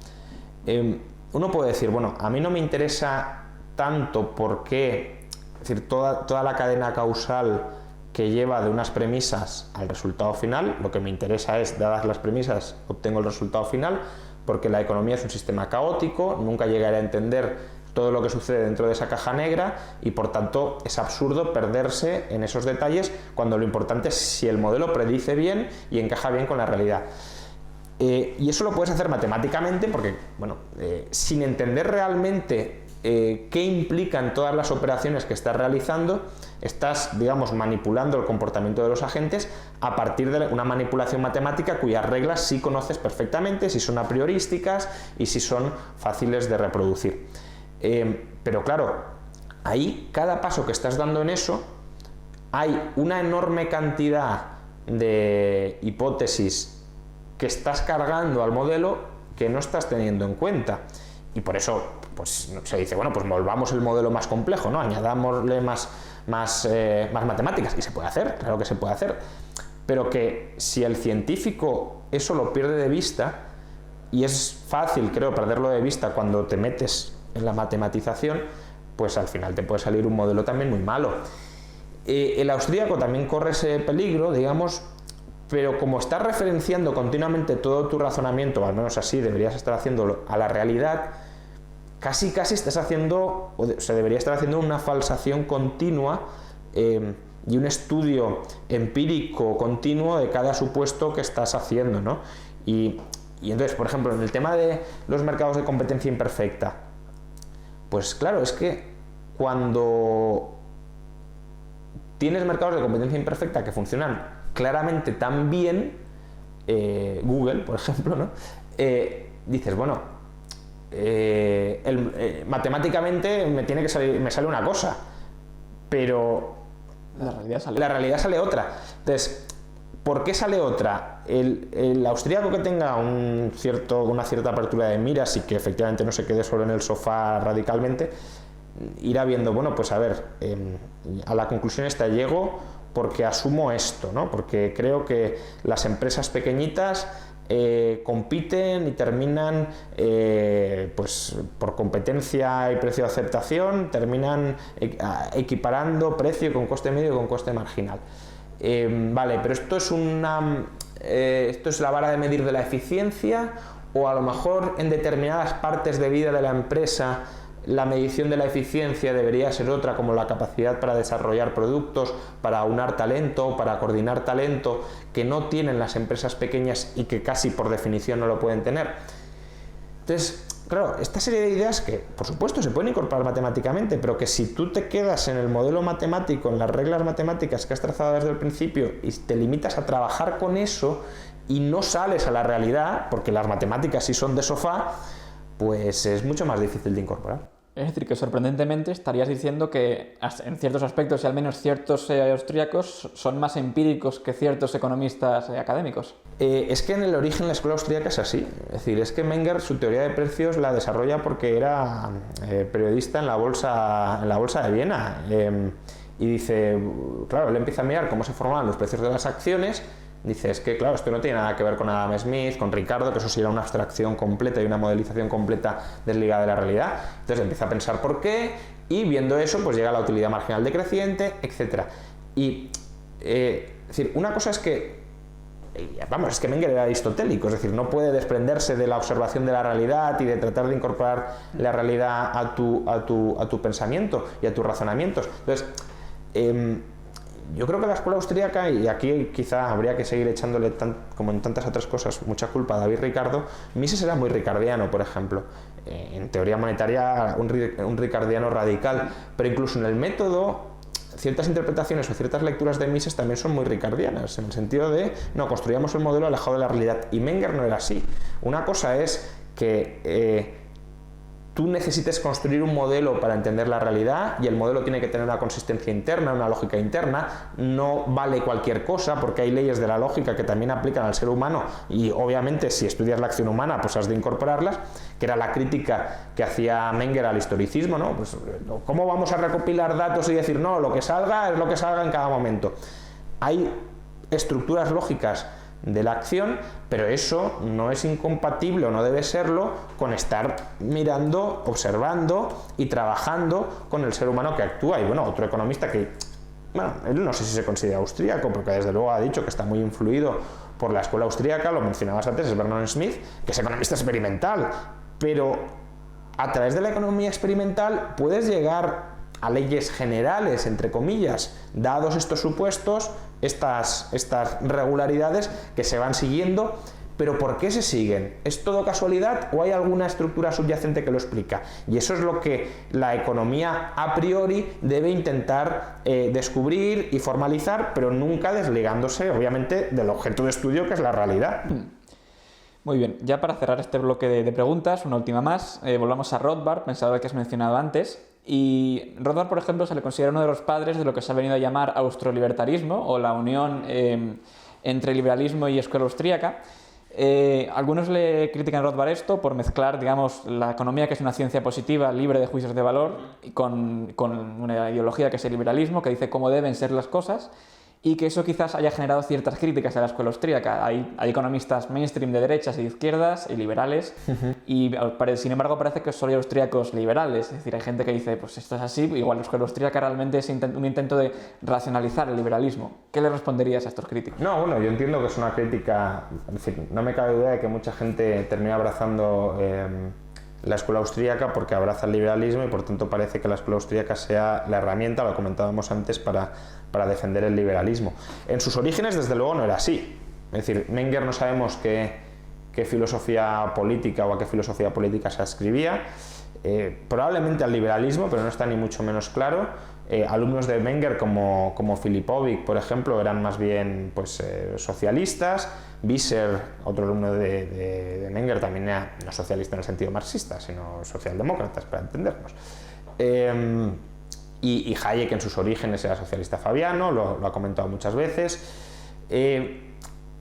uno puede decir, bueno, a mí no me interesa tanto porque, es decir, toda la cadena causal que lleva de unas premisas al resultado final, lo que me interesa es, dadas las premisas, obtengo el resultado final, porque la economía es un sistema caótico, nunca llegaré a entender todo lo que sucede dentro de esa caja negra y por tanto es absurdo perderse en esos detalles cuando lo importante es si el modelo predice bien y encaja bien con la realidad. Y eso lo puedes hacer matemáticamente porque, bueno, sin entender realmente qué implican todas las operaciones que estás realizando, estás, digamos, manipulando el comportamiento de los agentes a partir de una manipulación matemática cuyas reglas sí conoces perfectamente, si son a priorísticas y si son fáciles de reproducir. Pero claro, ahí cada paso que estás dando en eso, hay una enorme cantidad de hipótesis que estás cargando al modelo que no estás teniendo en cuenta. Y por eso pues, se dice, bueno, pues volvamos el modelo más complejo, ¿no? Añadámosle más matemáticas. Y se puede hacer, claro que se puede hacer. Pero que si el científico eso lo pierde de vista, y es fácil, creo, perderlo de vista cuando te metes en la matematización, pues al final te puede salir un modelo también muy malo. El austríaco también corre ese peligro, digamos, pero como estás referenciando continuamente todo tu razonamiento, al menos así deberías estar haciéndolo, a la realidad, casi estás haciendo, o se debería estar haciendo una falsación continua y un estudio empírico continuo de cada supuesto que estás haciendo, ¿no? Y entonces, por ejemplo, en el tema de los mercados de competencia imperfecta, pues claro, es que cuando tienes mercados de competencia imperfecta que funcionan claramente tan bien, Google, por ejemplo, ¿no? Dices, bueno, matemáticamente me sale una cosa, pero la realidad sale otra. Entonces, ¿por qué sale otra? El austríaco que tenga una cierta apertura de miras y que efectivamente no se quede solo en el sofá radicalmente, irá viendo, bueno, pues a ver, a la conclusión esta llego porque asumo esto, ¿no? Porque creo que las empresas pequeñitas compiten y terminan, pues por competencia y precio de aceptación, terminan equiparando precio con coste medio y con coste marginal. Vale, pero esto es la vara de medir de la eficiencia, o a lo mejor en determinadas partes de vida de la empresa la medición de la eficiencia debería ser otra, como la capacidad para desarrollar productos, para aunar talento, para coordinar talento, que no tienen las empresas pequeñas y que casi por definición no lo pueden tener. Entonces, claro, esta serie de ideas que, por supuesto, se pueden incorporar matemáticamente, pero que si tú te quedas en el modelo matemático, en las reglas matemáticas que has trazado desde el principio y te limitas a trabajar con eso y no sales a la realidad, porque las matemáticas sí son de sofá, pues es mucho más difícil de incorporar. Es decir, que sorprendentemente estarías diciendo que en ciertos aspectos y al menos ciertos austríacos son más empíricos que ciertos economistas académicos. Es que en el origen la escuela austríaca es así. Es decir, es que Menger su teoría de precios la desarrolla porque era periodista en la bolsa de Viena. Y dice, claro, él empieza a mirar cómo se formaban los precios de las acciones. Dice, es que claro, esto no tiene nada que ver con Adam Smith, con Ricardo, que eso sí era una abstracción completa y una modelización completa desligada de la realidad. Entonces empieza a pensar por qué, y viendo eso pues llega a la utilidad marginal decreciente, etc. Y es decir, una cosa es que es que Menger era aristotélico, es decir, no puede desprenderse de la observación de la realidad y de tratar de incorporar la realidad a tu pensamiento y a tus razonamientos. Entonces, yo creo que la escuela austríaca, y aquí quizá habría que seguir echándole, como en tantas otras cosas, mucha culpa a David Ricardo. Mises era muy ricardiano, por ejemplo. En teoría monetaria, un ricardiano radical, pero incluso en el método, ciertas interpretaciones o ciertas lecturas de Mises también son muy ricardianas, en el sentido de, no, construíamos el modelo alejado de la realidad, y Menger no era así. Una cosa es que tú necesites construir un modelo para entender la realidad, y el modelo tiene que tener una consistencia interna, una lógica interna. No vale cualquier cosa, porque hay leyes de la lógica que también aplican al ser humano, y obviamente si estudias la acción humana pues has de incorporarlas, que era la crítica que hacía Menger al historicismo, ¿no? Pues, ¿cómo vamos a recopilar datos y decir, no, lo que salga es lo que salga en cada momento? Hay estructuras lógicas de la acción, pero eso no es incompatible o no debe serlo con estar mirando, observando y trabajando con el ser humano que actúa. Y bueno, otro economista que, bueno, él no sé si se considera austríaco, porque desde luego ha dicho que está muy influido por la escuela austríaca, lo mencionabas antes, es Vernon Smith, que es economista experimental, pero a través de la economía experimental puedes llegar a leyes generales, entre comillas, dados estos supuestos, estas regularidades que se van siguiendo. Pero ¿por qué se siguen? ¿Es todo casualidad o hay alguna estructura subyacente que lo explica? Y eso es lo que la economía a priori debe intentar descubrir y formalizar, pero nunca desligándose, obviamente, del objeto de estudio, que es la realidad. Muy bien, ya para cerrar este bloque de preguntas, una última más, volvamos a Rothbard, pensador que has mencionado antes. Y Rothbard, por ejemplo, se le considera uno de los padres de lo que se ha venido a llamar austrolibertarismo, o la unión entre liberalismo y escuela austríaca. Algunos le critican a Rothbard esto por mezclar, digamos, la economía, que es una ciencia positiva, libre de juicios de valor, con una ideología que es el liberalismo, que dice cómo deben ser las cosas, y que eso quizás haya generado ciertas críticas a la escuela austríaca. Hay economistas mainstream de derechas y de izquierdas y liberales, y sin embargo parece que solo hay austríacos liberales. Es decir, hay gente que dice, pues esto es así, igual la escuela austríaca realmente es un intento de racionalizar el liberalismo. ¿Qué le responderías a estos críticos? No, bueno, yo entiendo que es una crítica, en fin, no me cabe duda de que mucha gente termina abrazando la escuela austríaca porque abraza el liberalismo, y por tanto parece que la escuela austríaca sea la herramienta, lo comentábamos antes, para defender el liberalismo. En sus orígenes, desde luego, no era así. Es decir, Menger no sabemos qué filosofía política o a qué filosofía política se ascribía, probablemente al liberalismo, pero no está ni mucho menos claro. Alumnos de Menger como Filipovic, por ejemplo, eran más bien pues, socialistas. Visser, otro alumno de Menger, también era no socialista en el sentido marxista, sino socialdemócratas, para entendernos. Y Hayek en sus orígenes era socialista fabiano, lo ha comentado muchas veces.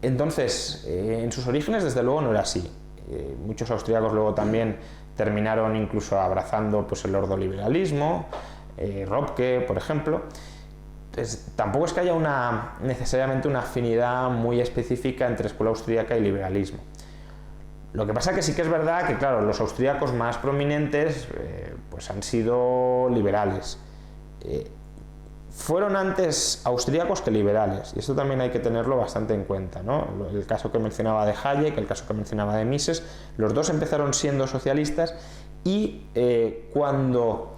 Entonces, en sus orígenes desde luego no era así. Muchos austríacos luego también terminaron incluso abrazando pues, el ordoliberalismo, Robke, por ejemplo. Entonces, tampoco es que haya necesariamente una afinidad muy específica entre escuela austríaca y liberalismo. Lo que pasa que sí que es verdad que, claro, los austríacos más prominentes pues han sido liberales. Fueron antes austríacos que liberales, y esto también hay que tenerlo bastante en cuenta, ¿no? El caso que mencionaba de Hayek, el caso que mencionaba de Mises, los dos empezaron siendo socialistas y cuando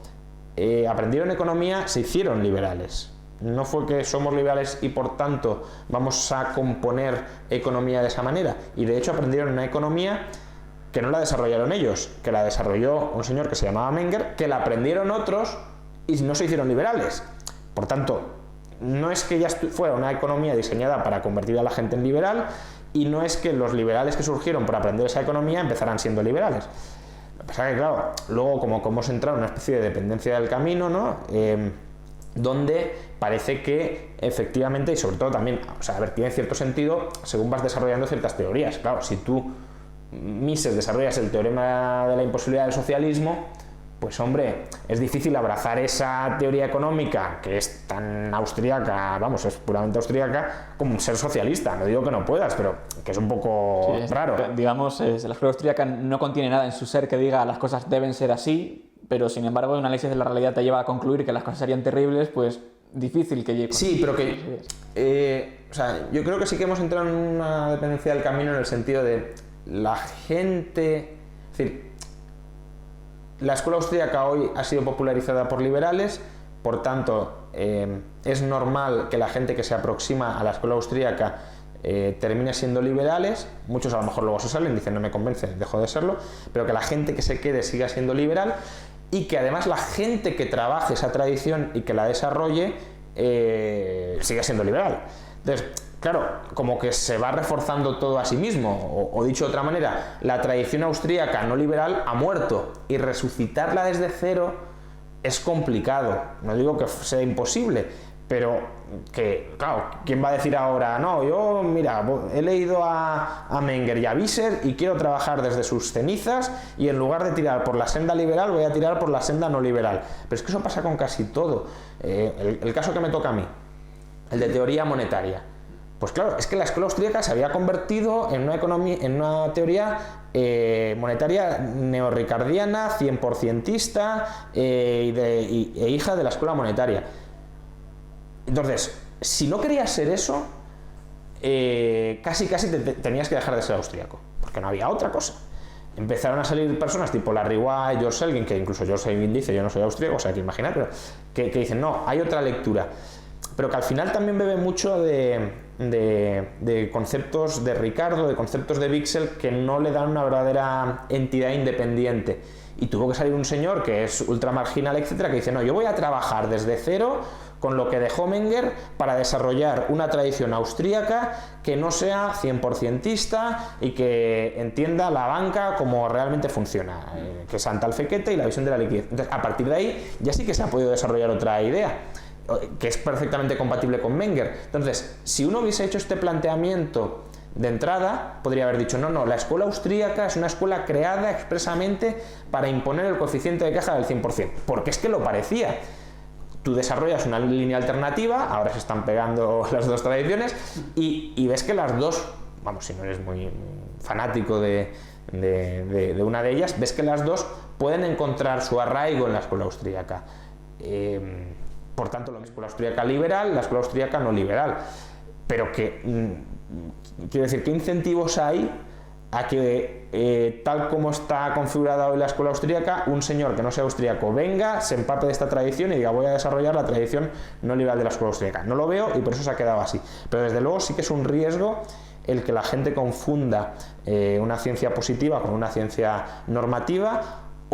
aprendieron economía se hicieron liberales. No fue que somos liberales y por tanto vamos a componer economía de esa manera, y de hecho aprendieron una economía que no la desarrollaron ellos, que la desarrolló un señor que se llamaba Menger, que la aprendieron otros y no se hicieron liberales. Por tanto, no es que ya fuera una economía diseñada para convertir a la gente en liberal, y no es que los liberales que surgieron por aprender esa economía empezaran siendo liberales. Lo que pasa es que, claro, luego como hemos entrado en una especie de dependencia del camino, ¿no? Donde parece que efectivamente, y sobre todo también, o sea, a ver, tiene cierto sentido según vas desarrollando ciertas teorías. Claro, si tú, Mises, desarrollas el teorema de la imposibilidad del socialismo, pues hombre, es difícil abrazar esa teoría económica que es tan austríaca, vamos, es puramente austríaca, como ser socialista. No digo que no puedas, pero que es un poco raro. Digamos, la escuela austríaca no contiene nada en su ser que diga las cosas deben ser así, pero sin embargo un análisis de la realidad te lleva a concluir que las cosas serían terribles, pues difícil que llegue. Sí, pero que... o sea, yo creo que sí que hemos entrado en una dependencia del camino en el sentido de la gente... Es decir, la escuela austríaca hoy ha sido popularizada por liberales, por tanto, es normal que la gente que se aproxima a la escuela austríaca termine siendo liberales. Muchos a lo mejor luego se salen, dicen no me convence, dejo de serlo, pero que la gente que se quede siga siendo liberal, y que además la gente que trabaje esa tradición y que la desarrolle siga siendo liberal. Entonces, claro, como que se va reforzando todo a sí mismo, o dicho de otra manera, la tradición austríaca no liberal ha muerto, y resucitarla desde cero es complicado. No digo que sea imposible, pero que, claro, ¿quién va a decir ahora? No, yo, mira, he leído a Menger y a Visser y quiero trabajar desde sus cenizas, y en lugar de tirar por la senda liberal voy a tirar por la senda no liberal. Pero es que eso pasa con casi todo. El caso que me toca a mí, el de teoría monetaria. Pues claro, es que la escuela austríaca se había convertido en una economía, en una teoría monetaria neorricardiana, 100%ista e hija de la escuela monetaria. Entonces, si no querías ser eso, casi tenías que dejar de ser austríaco, porque no había otra cosa. Empezaron a salir personas tipo Larry White, George Selgin, que incluso George Selgin dice, yo no soy austríaco, o sea, que imaginar, pero que dicen, no, hay otra lectura. Pero que al final también bebe mucho de conceptos de Ricardo, de conceptos de Wicksell, que no le dan una verdadera entidad independiente. Y tuvo que salir un señor que es ultramarginal, etcétera, que dice, no, yo voy a trabajar desde cero con lo que dejó Menger para desarrollar una tradición austríaca que no sea 100%ista y que entienda la banca como realmente funciona, que es Santa Alfequete y la visión de la liquidez. Entonces, a partir de ahí ya sí que se ha podido desarrollar otra idea, que es perfectamente compatible con Menger. Entonces, si uno hubiese hecho este planteamiento de entrada, podría haber dicho, no, la escuela austríaca es una escuela creada expresamente para imponer el coeficiente de caja del 100%, porque es que lo parecía. Tú desarrollas una línea alternativa, ahora se están pegando las dos tradiciones, y ves que las dos, vamos, si no eres muy fanático de una de ellas, ves que las dos pueden encontrar su arraigo en la escuela austríaca. Por tanto, la escuela austríaca liberal, la escuela austríaca no liberal. Pero que, quiero decir, ¿qué incentivos hay a que, tal como está configurada hoy la escuela austríaca, un señor que no sea austríaco venga, se empape de esta tradición y diga, voy a desarrollar la tradición no liberal de la escuela austríaca? No lo veo y por eso se ha quedado así. Pero desde luego sí que es un riesgo el que la gente confunda una ciencia positiva con una ciencia normativa,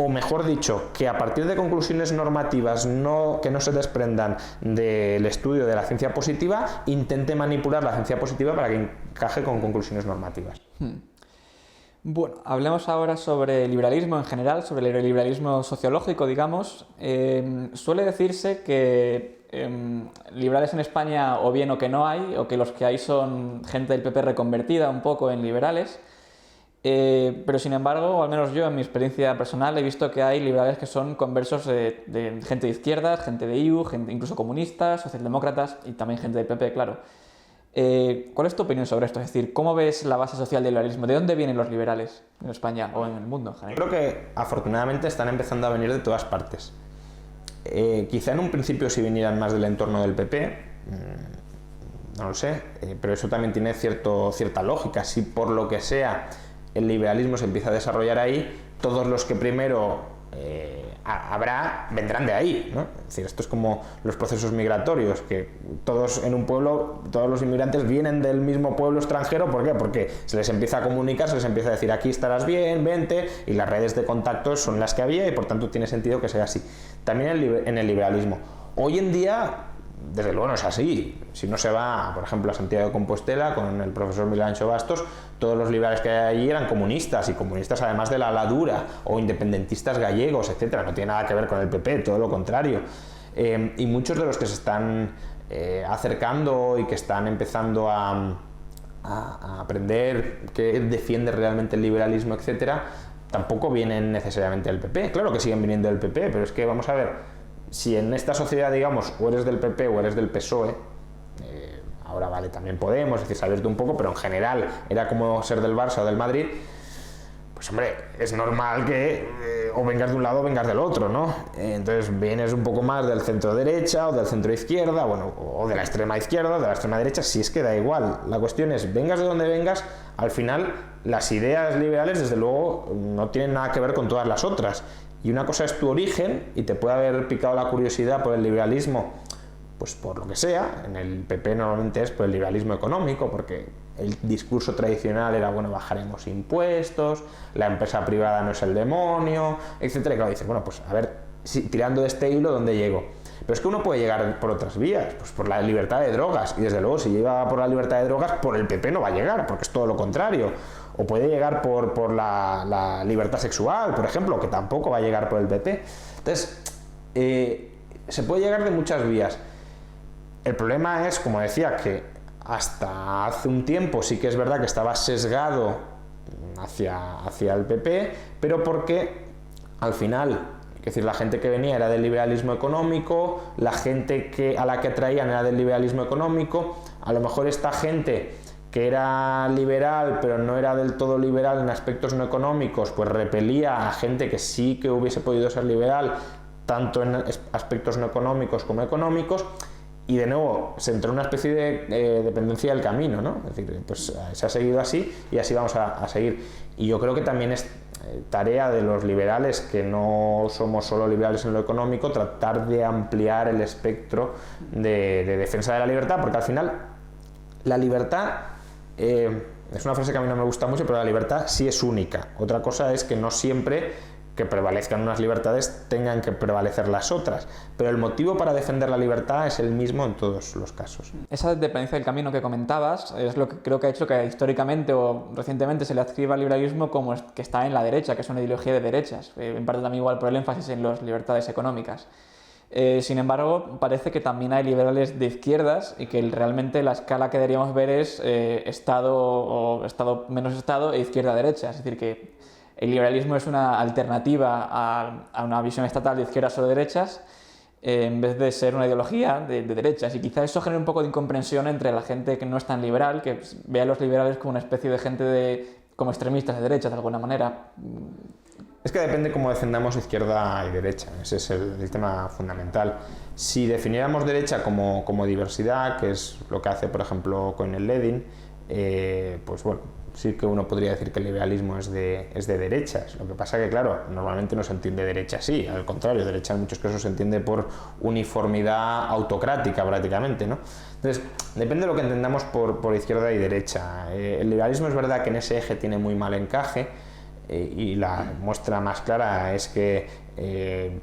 o mejor dicho, que a partir de conclusiones normativas que no se desprendan del estudio de la ciencia positiva, intente manipular la ciencia positiva para que encaje con conclusiones normativas. Bueno, hablemos ahora sobre el liberalismo en general, sobre el liberalismo sociológico, digamos. Suele decirse que liberales en España o bien o que no hay, o que los que hay son gente del PP reconvertida un poco en liberales. Pero sin embargo, o al menos yo en mi experiencia personal he visto que hay liberales que son conversos de gente de izquierdas, gente de IU, gente incluso comunistas, socialdemócratas y también gente del PP, claro. ¿Cuál es tu opinión sobre esto? Es decir, ¿cómo ves la base social del liberalismo? ¿De dónde vienen los liberales en España o en el mundo en general? Creo que afortunadamente están empezando a venir de todas partes. Quizá en un principio si vinieran más del entorno del PP, no lo sé, pero eso también tiene cierta lógica. Si por lo que sea el liberalismo se empieza a desarrollar ahí, todos los que primero vendrán de ahí, ¿no? Es decir, esto es como los procesos migratorios, que todos en un pueblo, todos los inmigrantes vienen del mismo pueblo extranjero. ¿Por qué? Porque se les empieza a comunicar, se les empieza a decir, aquí estarás bien, vente, y las redes de contactos son las que había y por tanto tiene sentido que sea así. También en el liberalismo. Hoy en día, desde luego no es así. Si uno se va, por ejemplo, a Santiago de Compostela con el profesor Miguel Ancho Bastos, todos los liberales que hay allí eran comunistas, y comunistas además de la ala dura, o independentistas gallegos, etcétera. No tiene nada que ver con el PP, todo lo contrario. Y muchos de los que se están acercando y que están empezando a aprender qué defiende realmente el liberalismo, etcétera, tampoco vienen necesariamente del PP. Claro que siguen viniendo del PP, pero es que vamos a ver, si en esta sociedad, digamos, o eres del PP o eres del PSOE, ahora vale, también Podemos, es decir, se ha abierto un poco, pero en general era como ser del Barça o del Madrid, pues hombre, es normal que o vengas de un lado o vengas del otro, ¿no? Entonces vienes un poco más del centro derecha o del centro izquierda, bueno, o de la extrema izquierda o de la extrema derecha, si es que da igual. La cuestión es, vengas de donde vengas, al final las ideas liberales, desde luego, no tienen nada que ver con todas las otras. Y una cosa es tu origen, y te puede haber picado la curiosidad por el liberalismo, pues por lo que sea. En el PP normalmente es por el liberalismo económico, porque el discurso tradicional era, bueno, bajaremos impuestos, la empresa privada no es el demonio, etcétera. Y claro, dices, bueno, pues a ver, si, tirando de este hilo, ¿dónde llego? Pero es que uno puede llegar por otras vías, pues por la libertad de drogas, y desde luego si llega por la libertad de drogas, por el PP no va a llegar, porque es todo lo contrario. O puede llegar por la libertad sexual, por ejemplo, que tampoco va a llegar por el PP. Entonces, se puede llegar de muchas vías. El problema es, como decía, que hasta hace un tiempo sí que es verdad que estaba sesgado hacia el PP, pero porque al final, decir, la gente que venía era del liberalismo económico, la gente a la que atraían era del liberalismo económico, a lo mejor esta gente que era liberal pero no era del todo liberal en aspectos no económicos, pues repelía a gente que sí que hubiese podido ser liberal, tanto en aspectos no económicos como económicos, y de nuevo se entró en una especie de dependencia del camino, ¿no? Es decir, pues se ha seguido así y así vamos a seguir. Y yo creo que también es tarea de los liberales, que no somos solo liberales en lo económico, tratar de ampliar el espectro de defensa de la libertad, porque al final la libertad es una frase que a mí no me gusta mucho, pero la libertad sí es única. Otra cosa es que no siempre que prevalezcan unas libertades tengan que prevalecer las otras, pero el motivo para defender la libertad es el mismo en todos los casos. Esa dependencia del camino que comentabas es lo que creo que ha hecho que históricamente o recientemente se le adscriba al liberalismo como que está en la derecha, que es una ideología de derechas, en parte también igual por el énfasis en las libertades económicas. Sin embargo, parece que también hay liberales de izquierdas y que realmente la escala que deberíamos ver es Estado o Estado menos Estado e izquierda-derecha, es decir, que el liberalismo es una alternativa a una visión estatal de izquierdas o de derechas, en vez de ser una ideología de derechas. Y quizá eso genera un poco de incomprensión entre la gente que no es tan liberal, que ve a los liberales como una especie de gente como extremistas de derechas, de alguna manera. Es que depende cómo defendamos izquierda y derecha, ese es el tema fundamental. Si definiéramos derecha como diversidad, que es lo que hace, por ejemplo, Cohen-Ledin, pues bueno, sí que uno podría decir que el liberalismo es de derechas. Lo que pasa que, claro, normalmente no se entiende derecha así, al contrario, derecha en muchos casos se entiende por uniformidad autocrática prácticamente, ¿no? Entonces, depende de lo que entendamos por izquierda y derecha. El liberalismo es verdad que en ese eje tiene muy mal encaje, y la muestra más clara es que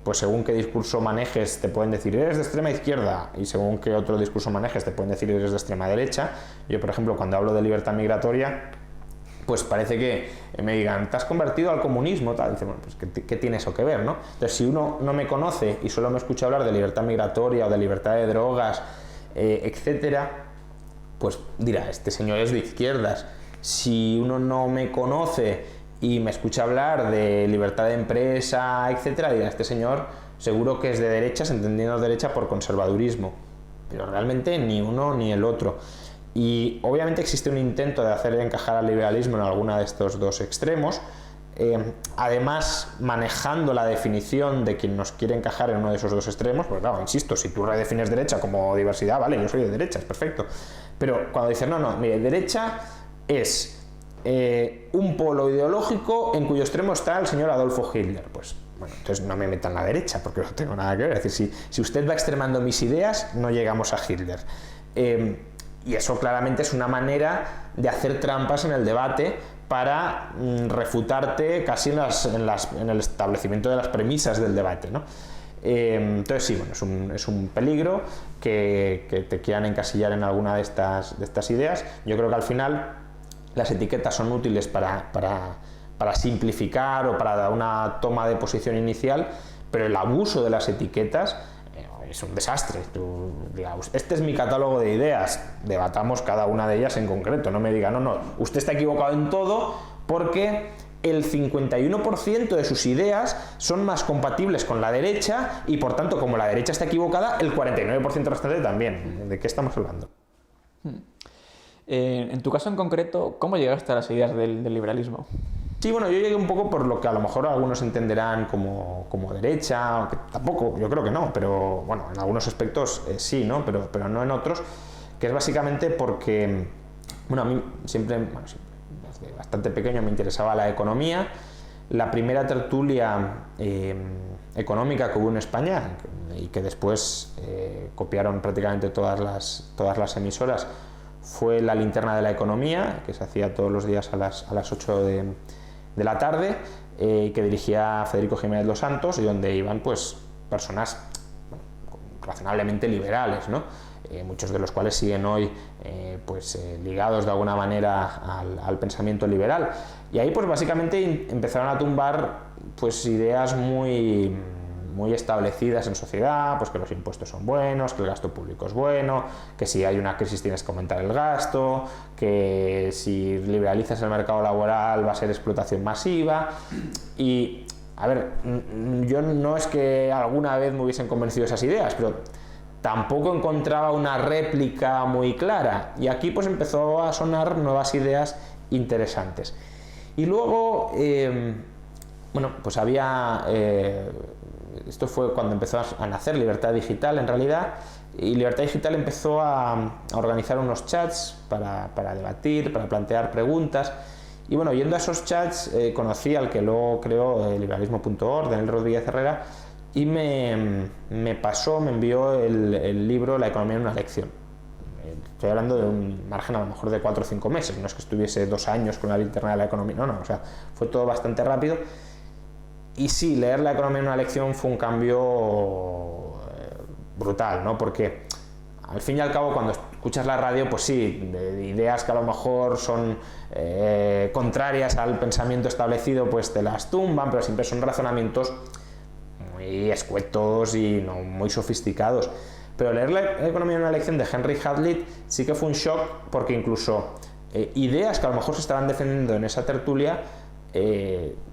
pues según qué discurso manejes te pueden decir eres de extrema izquierda, y según qué otro discurso manejes te pueden decir eres de extrema derecha. Yo, por ejemplo, cuando hablo de libertad migratoria, pues parece que me digan, ¿te has convertido al comunismo? Tal. Dice, bueno, pues ¿qué tiene eso que ver, no? Entonces, si uno no me conoce y solo me escucha hablar de libertad migratoria o de libertad de drogas, etcétera, pues dirá, este señor es de izquierdas. Si uno no me conoce y me escucha hablar de libertad de empresa, etcétera, dirá, este señor seguro que es de derechas, entendiendo derecha por conservadurismo. Pero realmente ni uno ni el otro. Y obviamente existe un intento de hacer encajar al liberalismo en alguna de estos dos extremos, además manejando la definición de quien nos quiere encajar en uno de esos dos extremos. Pues claro, insisto, si tú redefines derecha como diversidad, vale, yo soy de derechas, perfecto. Pero cuando dices, no, mire, derecha es un polo ideológico en cuyo extremo está el señor Adolfo Hitler, pues bueno, entonces no me metan la derecha porque no tengo nada que ver. Es decir, si usted va extremando mis ideas, no llegamos a Hitler. Y eso claramente es una manera de hacer trampas en el debate para refutarte casi en el establecimiento de las premisas del debate, ¿no? Entonces sí, bueno, es un peligro que te quieran encasillar en alguna de estas ideas. Yo creo que al final las etiquetas son útiles para simplificar o para dar una toma de posición inicial, pero el abuso de las etiquetas es un desastre. Tú, digamos, este es mi catálogo de ideas, debatamos cada una de ellas en concreto, no me diga, no, usted está equivocado en todo porque el 51% de sus ideas son más compatibles con la derecha y por tanto, como la derecha está equivocada, el 49% restante también. ¿De qué estamos hablando? En tu caso en concreto, ¿cómo llegaste a las ideas del liberalismo? Sí, bueno, yo llegué un poco por lo que a lo mejor algunos entenderán como derecha, aunque tampoco, yo creo que no, pero bueno, en algunos aspectos sí, ¿no? Pero no en otros, que es básicamente porque, bueno, a mí siempre, desde bastante pequeño me interesaba la economía. La primera tertulia económica que hubo en España, y que después copiaron prácticamente todas las emisoras, fue La Linterna de la Economía, que se hacía todos los días a las 8 de la tarde, que dirigía Federico Jiménez Los Santos, y donde iban pues personas razonablemente liberales, ¿no? Muchos de los cuales siguen hoy ligados de alguna manera al pensamiento liberal. Y ahí pues básicamente empezaron a tumbar pues ideas muy establecidas en sociedad, pues que los impuestos son buenos, que el gasto público es bueno, que si hay una crisis tienes que aumentar el gasto, que si liberalizas el mercado laboral va a ser explotación masiva. Y a ver, yo no es que alguna vez me hubiesen convencido esas ideas, pero tampoco encontraba una réplica muy clara, y aquí pues empezó a sonar nuevas ideas interesantes. Y luego, bueno, pues había, esto fue cuando empezó a nacer Libertad Digital en realidad, y Libertad Digital empezó a organizar unos chats para debatir, para plantear preguntas. Y bueno, yendo a esos chats conocí al que luego creó liberalismo.org, Daniel Rodríguez Herrera, y me envió el libro La economía en una lección. Estoy hablando de un margen a lo mejor de 4 o 5 meses, no es que estuviese 2 años con la linterna de la economía, no, o sea, fue todo bastante rápido. Y sí, leer La economía en una lección fue un cambio brutal, ¿no? Porque al fin y al cabo, cuando escuchas la radio, pues sí, ideas que a lo mejor son contrarias al pensamiento establecido, pues te las tumban, pero siempre son razonamientos muy escuetos y no muy sofisticados. Pero leer La economía en una lección de Henry Hazlitt sí que fue un shock, porque incluso ideas que a lo mejor se estaban defendiendo en esa tertulia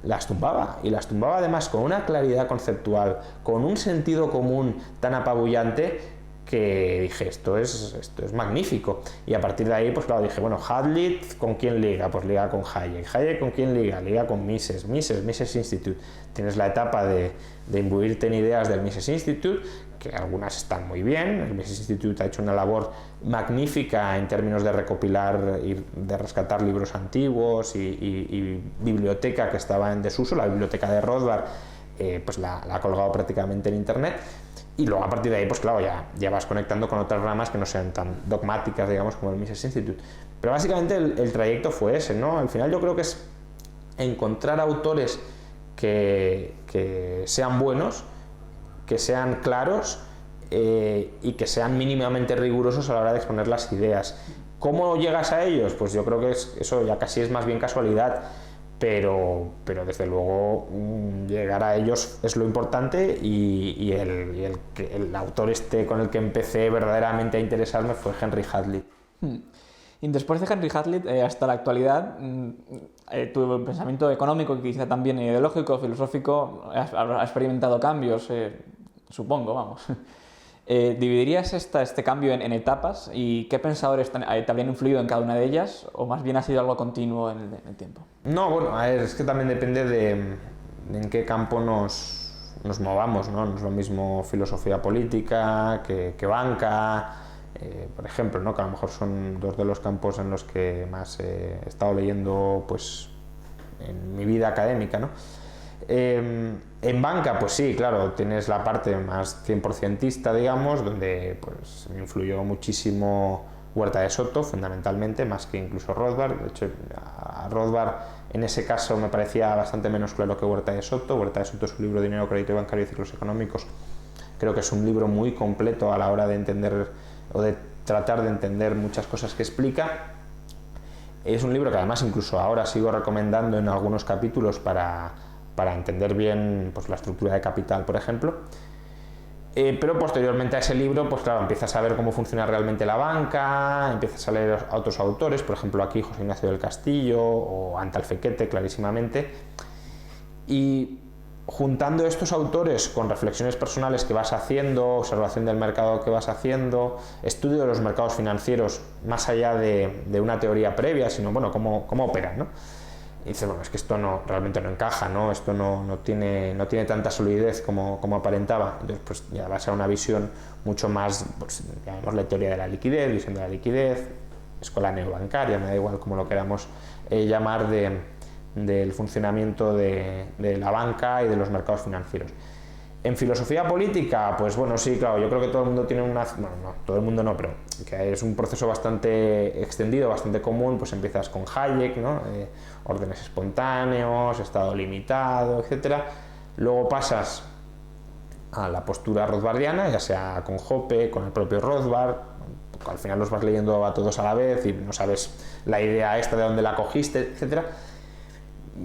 las tumbaba, y las tumbaba además con una claridad conceptual, con un sentido común tan apabullante, que dije, esto es magnífico. Y a partir de ahí, pues claro, dije, bueno, Hazlitt, ¿con quién liga? Pues liga con Hayek. Hayek, ¿con quién liga? Liga con Mises Institute. Tienes la etapa de imbuirte en ideas del Mises Institute, que algunas están muy bien. El Mises Institute ha hecho una labor magnífica en términos de recopilar y de rescatar libros antiguos y biblioteca que estaba en desuso. La biblioteca de Rothbard pues la ha colgado prácticamente en internet. Y luego a partir de ahí, pues claro, ya vas conectando con otras ramas que no sean tan dogmáticas, digamos, como el Mises Institute. Pero básicamente el trayecto fue ese, ¿no? Al final yo creo que es encontrar autores que sean buenos, que sean claros y que sean mínimamente rigurosos a la hora de exponer las ideas. ¿Cómo llegas a ellos? Pues yo creo que eso ya casi es más bien casualidad. Pero desde luego llegar a ellos es lo importante, y el autor con el que empecé verdaderamente a interesarme fue Henry Hazlitt. Y después de Henry Hazlitt, hasta la actualidad, tu pensamiento económico, quizá también ideológico, filosófico, ha experimentado cambios, supongo, vamos. ¿Dividirías este cambio en etapas, y qué pensadores te habrían influido en cada una de ellas, o más bien ha sido algo continuo en el tiempo? No, bueno, a ver, es que también depende de en qué campo nos movamos, ¿no? No es lo mismo filosofía política que banca, por ejemplo, ¿no? Que a lo mejor son dos de los campos en los que más he estado leyendo, pues, en mi vida académica, ¿no? En banca, pues sí, claro, tienes la parte más 100%ista, digamos, donde pues me influyó muchísimo Huerta de Soto, fundamentalmente, más que incluso Rothbard. De hecho, a Rothbard en ese caso me parecía bastante menos claro que Huerta de Soto. Huerta de Soto es un libro de Dinero, Crédito Bancario y Ciclos Económicos. Creo que es un libro muy completo a la hora de entender o de tratar de entender muchas cosas que explica. Es un libro que además incluso ahora sigo recomendando en algunos capítulos para entender bien, pues, la estructura de capital, por ejemplo. Pero posteriormente a ese libro, pues claro, empiezas a ver cómo funciona realmente la banca, empiezas a leer a otros autores, por ejemplo aquí José Ignacio del Castillo o Antal Fekete, clarísimamente, y juntando estos autores con reflexiones personales que vas haciendo, observación del mercado que vas haciendo, estudio de los mercados financieros más allá de una teoría previa, sino, bueno, cómo operan, ¿no? Y dices, bueno, es que esto realmente no encaja, ¿no? Esto no tiene tanta solidez como aparentaba. Entonces, pues ya vas a una visión mucho más, pues, llamémosle teoría de la liquidez, visión de la liquidez, escuela neobancaria, me da igual como lo queramos llamar, del funcionamiento de la banca y de los mercados financieros. En filosofía política, pues bueno, sí, claro, yo creo que todo el mundo tiene una... Bueno, no, todo el mundo no, pero que es un proceso bastante extendido, bastante común. Pues empiezas con Hayek, ¿no? Órdenes espontáneos, estado limitado, etc. Luego pasas a la postura rothbardiana, ya sea con Hoppe, con el propio Rothbard. Al final los vas leyendo a todos a la vez y no sabes la idea esta de dónde la cogiste, etc.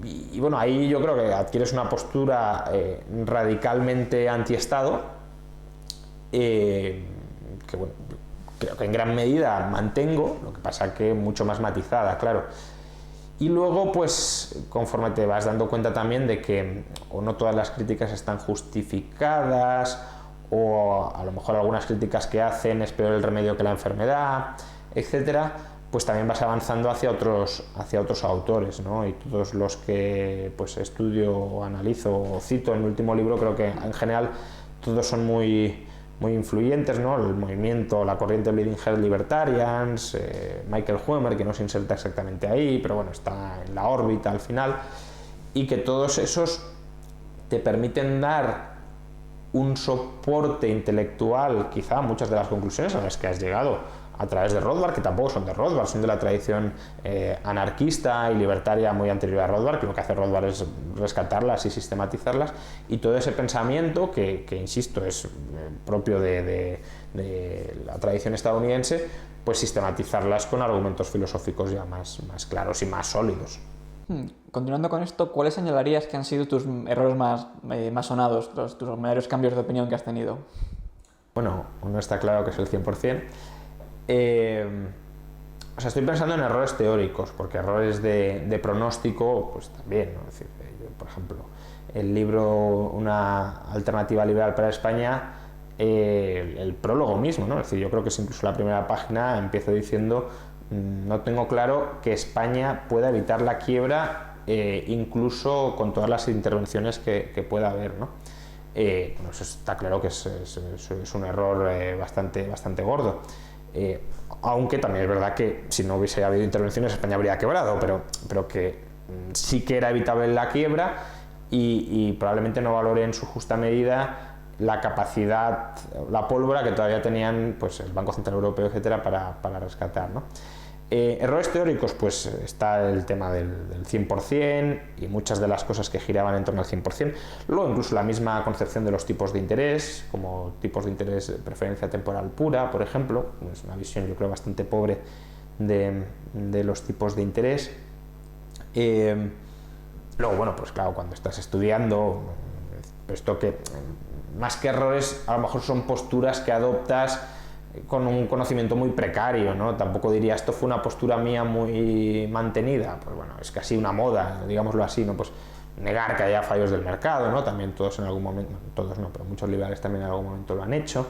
Y bueno, ahí yo creo que adquieres una postura radicalmente antiestado, que bueno, creo que en gran medida mantengo, lo que pasa que mucho más matizada, claro. Y luego, pues, conforme te vas dando cuenta también de que o no todas las críticas están justificadas, o a lo mejor algunas críticas que hacen es peor el remedio que la enfermedad, etcétera, pues también vas avanzando hacia otros autores, ¿no? Y todos los que pues estudio o analizo o cito en el último libro, creo que en general todos son muy influyentes, ¿no? El movimiento, la corriente Bleeding Heart Libertarians, Michael Huemer, que no se inserta exactamente ahí, pero bueno, está en la órbita al final, y que todos esos te permiten dar un soporte intelectual, quizá a muchas de las conclusiones a las que has llegado a través de Rothbard, que tampoco son de Rothbard, son de la tradición anarquista y libertaria muy anterior a Rothbard, que lo que hace Rothbard es rescatarlas y sistematizarlas, y todo ese pensamiento que insisto, es propio de la tradición estadounidense, pues sistematizarlas con argumentos filosóficos ya más claros y más sólidos. Continuando con esto, ¿cuáles señalarías que han sido tus errores más sonados, tus mayores cambios de opinión que has tenido? Bueno, uno está claro que es el 100%. O sea, estoy pensando en errores teóricos, porque errores de pronóstico, pues también, ¿no? Es decir, yo, por ejemplo, el libro Una alternativa liberal para España, el prólogo mismo, ¿no? Es decir, yo creo que es incluso la primera página, empiezo diciendo: no tengo claro que España pueda evitar la quiebra, incluso con todas las intervenciones que pueda haber, ¿no? Bueno, eso está claro que es un error bastante gordo. Aunque también es verdad que si no hubiese habido intervenciones España habría quebrado, pero que sí que era evitable la quiebra y probablemente no valore en su justa medida la capacidad, la pólvora que todavía tenían pues, el Banco Central Europeo, etcétera, para rescatar, ¿no? Errores teóricos, pues está el tema del 100% y muchas de las cosas que giraban en torno al 100%. Luego incluso la misma concepción de los tipos de interés, como tipos de interés de preferencia temporal pura, por ejemplo. Es una visión, yo creo, bastante pobre de los tipos de interés. Luego, bueno, pues claro, cuando estás estudiando, esto que más que errores, a lo mejor son posturas que adoptas con un conocimiento muy precario, ¿no? Tampoco diría esto fue una postura mía muy mantenida, pues bueno, es casi una moda, digámoslo así, ¿no? Pues negar que haya fallos del mercado, ¿no? También todos en algún momento, todos no, pero muchos liberales también en algún momento lo han hecho.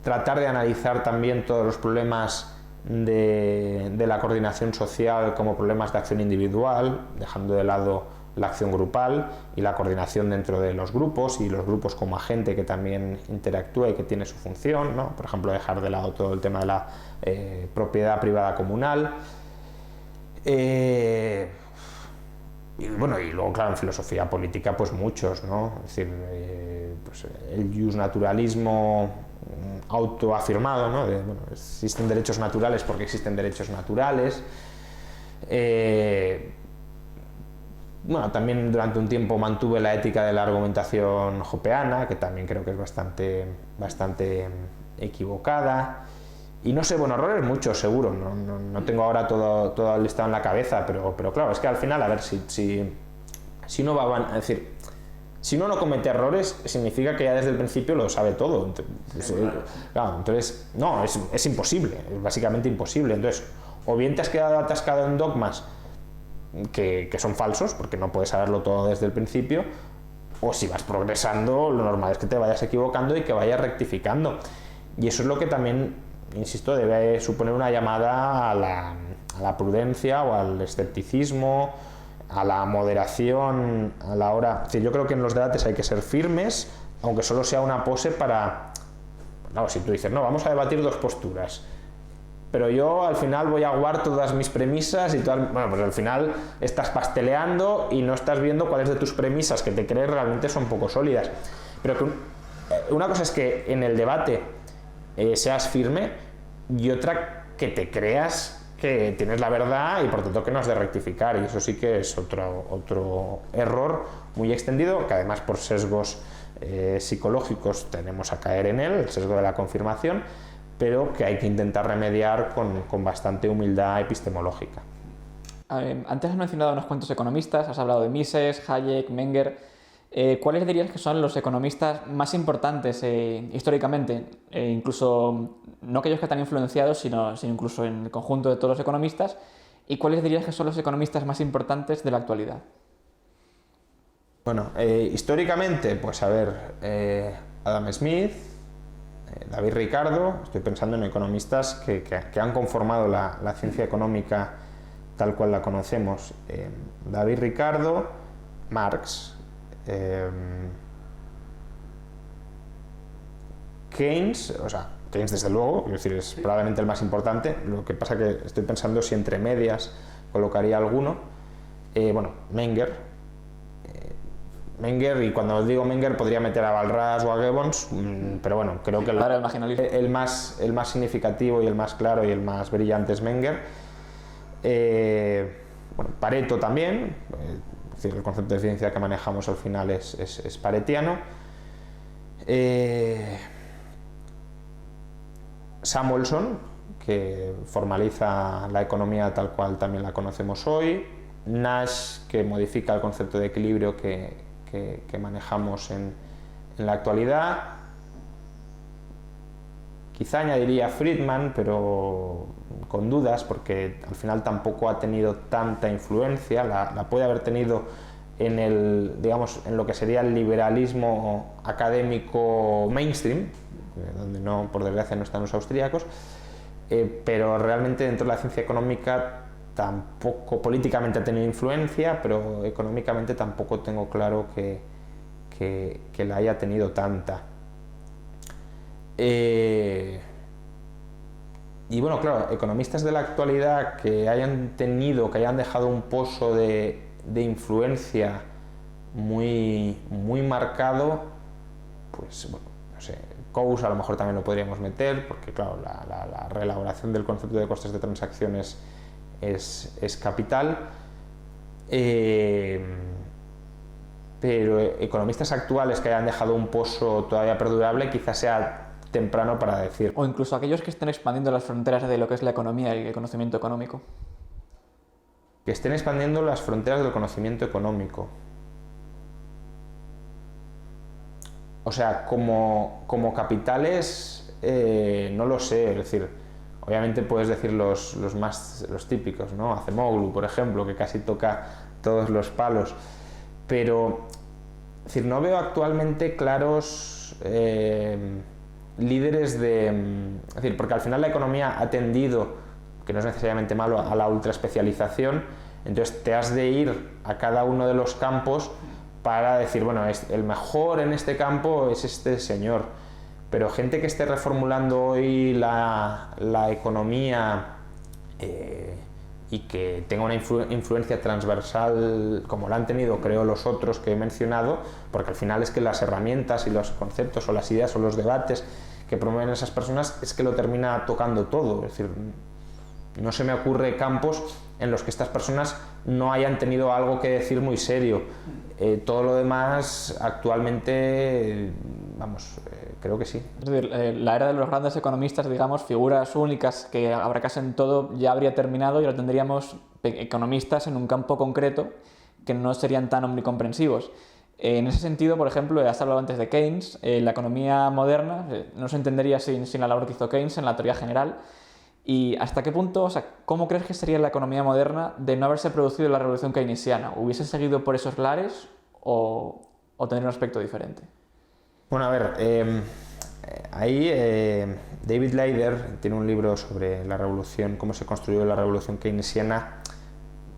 Tratar de analizar también todos los problemas de la coordinación social como problemas de acción individual, dejando de lado la acción grupal y la coordinación dentro de los grupos y los grupos como agente que también interactúa y que tiene su función, ¿no? Por ejemplo, dejar de lado todo el tema de la propiedad privada comunal. Y bueno, y luego, claro, en filosofía política, pues muchos, ¿no? Es decir, pues el justnaturalismo autoafirmado, ¿no? Bueno, existen derechos naturales porque existen derechos naturales. Bueno, también durante un tiempo mantuve la ética de la argumentación hoppeana, que también creo que es bastante equivocada. Y no sé, bueno, errores muchos, seguro. No tengo ahora todo el listado en la cabeza, pero claro, es que al final, a ver, si uno va a decir, si uno no comete errores, significa que ya desde el principio lo sabe todo. Entonces, claro, entonces no, es imposible, es básicamente imposible. Entonces, o bien te has quedado atascado en dogmas que son falsos, porque no puedes saberlo todo desde el principio, o si vas progresando, lo normal es que te vayas equivocando y que vayas rectificando. Y eso es lo que también, insisto, debe suponer una llamada a la prudencia o al escepticismo, a la moderación a la hora. Es decir, yo creo que en los debates hay que ser firmes, aunque solo sea una pose para... Claro, si tú dices, no, vamos a debatir dos posturas, pero yo al final voy a aguar todas mis premisas y todas... Bueno, pues al final estás pasteleando y no estás viendo cuáles de tus premisas que te crees realmente son poco sólidas. Pero que una cosa es que en el debate seas firme y otra que te creas que tienes la verdad y por tanto que no has de rectificar, y eso sí que es otro error muy extendido, que además por sesgos psicológicos tenemos a caer en él, el sesgo de la confirmación, pero que hay que intentar remediar con bastante humildad epistemológica. Antes has mencionado a unos cuantos economistas, has hablado de Mises, Hayek, Menger. ¿Cuáles dirías que son los economistas más importantes históricamente? Incluso no aquellos que están influenciados, sino incluso en el conjunto de todos los economistas. ¿Y cuáles dirías que son los economistas más importantes de la actualidad? Bueno, históricamente, pues a ver, Adam Smith, David Ricardo, estoy pensando en economistas que han conformado la ciencia económica tal cual la conocemos. David Ricardo, Marx, Keynes, o sea, Keynes desde luego, es decir, es probablemente el más importante. Lo que pasa que estoy pensando si entre medias colocaría alguno. Bueno, Menger, y cuando digo Menger podría meter a Walras o a Gibbons, pero bueno, creo que el más significativo y el más claro y el más brillante es Menger. Bueno, Pareto también, es decir, el concepto de ciencia que manejamos al final es paretiano. Samuelson, que formaliza la economía tal cual también la conocemos hoy. Nash, que modifica el concepto de equilibrio que manejamos en la actualidad. Quizá añadiría Friedman, pero con dudas, porque al final tampoco ha tenido tanta influencia. La puede haber tenido en lo que sería el liberalismo académico mainstream, donde no, por desgracia, no están los austríacos, pero realmente dentro de la ciencia económica tampoco, políticamente ha tenido influencia, pero económicamente tampoco tengo claro que la haya tenido tanta. Y bueno, claro, economistas de la actualidad que hayan dejado un pozo de influencia muy marcado, pues bueno, no sé, Coase a lo mejor también lo podríamos meter, porque claro, la reelaboración del concepto de costes de transacciones es capital. Pero economistas actuales que hayan dejado un pozo todavía perdurable quizás sea temprano para decir. O incluso aquellos que estén expandiendo las fronteras de lo que es la economía y el conocimiento económico. Que estén expandiendo las fronteras del conocimiento económico. O sea, como capitales, no lo sé, es decir, obviamente puedes decir los típicos, ¿no? Acemoglu, por ejemplo, que casi toca todos los palos, pero es decir, no veo actualmente claros líderes es decir, porque al final la economía ha tendido, que no es necesariamente malo, a la ultraespecialización. Entonces te has de ir a cada uno de los campos para decir, bueno, el mejor en este campo es este señor. Pero gente que esté reformulando hoy la economía y que tenga una influencia transversal como la han tenido, creo, los otros que he mencionado, porque al final es que las herramientas y los conceptos o las ideas o los debates que promueven esas personas es que lo termina tocando todo. Es decir, no se me ocurre campos en los que estas personas no hayan tenido algo que decir muy serio. Todo lo demás actualmente, creo que sí. Es decir, la era de los grandes economistas, digamos, figuras únicas que abarcasen todo, ya habría terminado y ahora tendríamos economistas en un campo concreto que no serían tan omnicomprensivos. En ese sentido, por ejemplo, has hablado antes de Keynes. La economía moderna no se entendería sin la labor que hizo Keynes en la teoría general. ¿Y hasta qué punto, o sea, cómo crees que sería la economía moderna de no haberse producido la revolución keynesiana? ¿Hubiese seguido por esos lares o tendría un aspecto diferente? Bueno, a ver, ahí David Leider tiene un libro sobre la revolución, cómo se construyó la revolución keynesiana,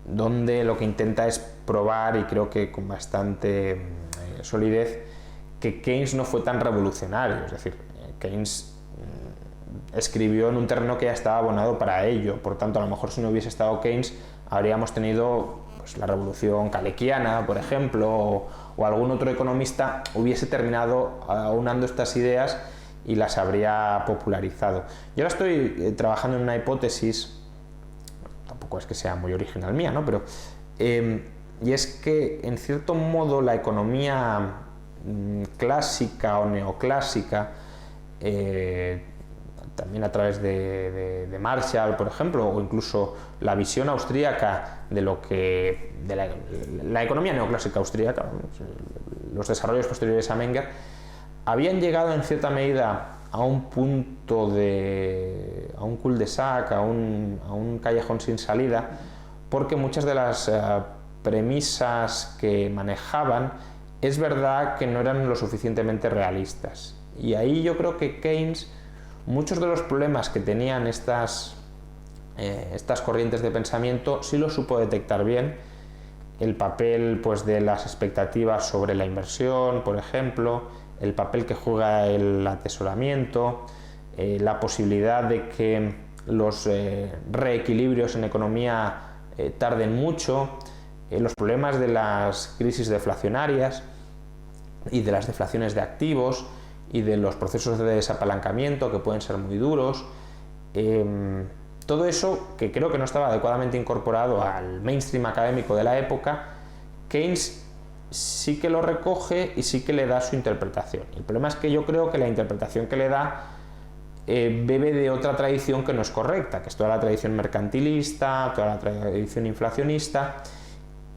donde lo que intenta es probar, y creo que con bastante solidez, que Keynes no fue tan revolucionario. Es decir, Keynes escribió en un terreno que ya estaba abonado para ello. Por tanto, a lo mejor si no hubiese estado Keynes, habríamos tenido pues, la revolución calequiana, por ejemplo, o algún otro economista hubiese terminado aunando estas ideas y las habría popularizado. Yo ahora estoy trabajando en una hipótesis, tampoco es que sea muy original mía, ¿no? Pero, y es que, en cierto modo, la economía clásica o neoclásica también a través de Marshall, por ejemplo, o incluso la visión austríaca de la economía neoclásica austríaca, los desarrollos posteriores a Menger, habían llegado en cierta medida a un punto a un cul-de-sac, a un callejón sin salida, porque muchas de las premisas que manejaban es verdad que no eran lo suficientemente realistas. Y ahí yo creo que Keynes, muchos de los problemas que tenían estas corrientes de pensamiento, sí lo supo detectar bien. El papel pues, de las expectativas sobre la inversión, por ejemplo, el papel que juega el atesoramiento, la posibilidad de que los reequilibrios en economía tarden mucho, los problemas de las crisis deflacionarias y de las deflaciones de activos y de los procesos de desapalancamiento que pueden ser muy duros. Todo eso, que creo que no estaba adecuadamente incorporado al mainstream académico de la época, Keynes sí que lo recoge y sí que le da su interpretación. El problema es que yo creo que la interpretación que le da bebe de otra tradición que no es correcta, que es toda la tradición mercantilista, toda la tradición inflacionista,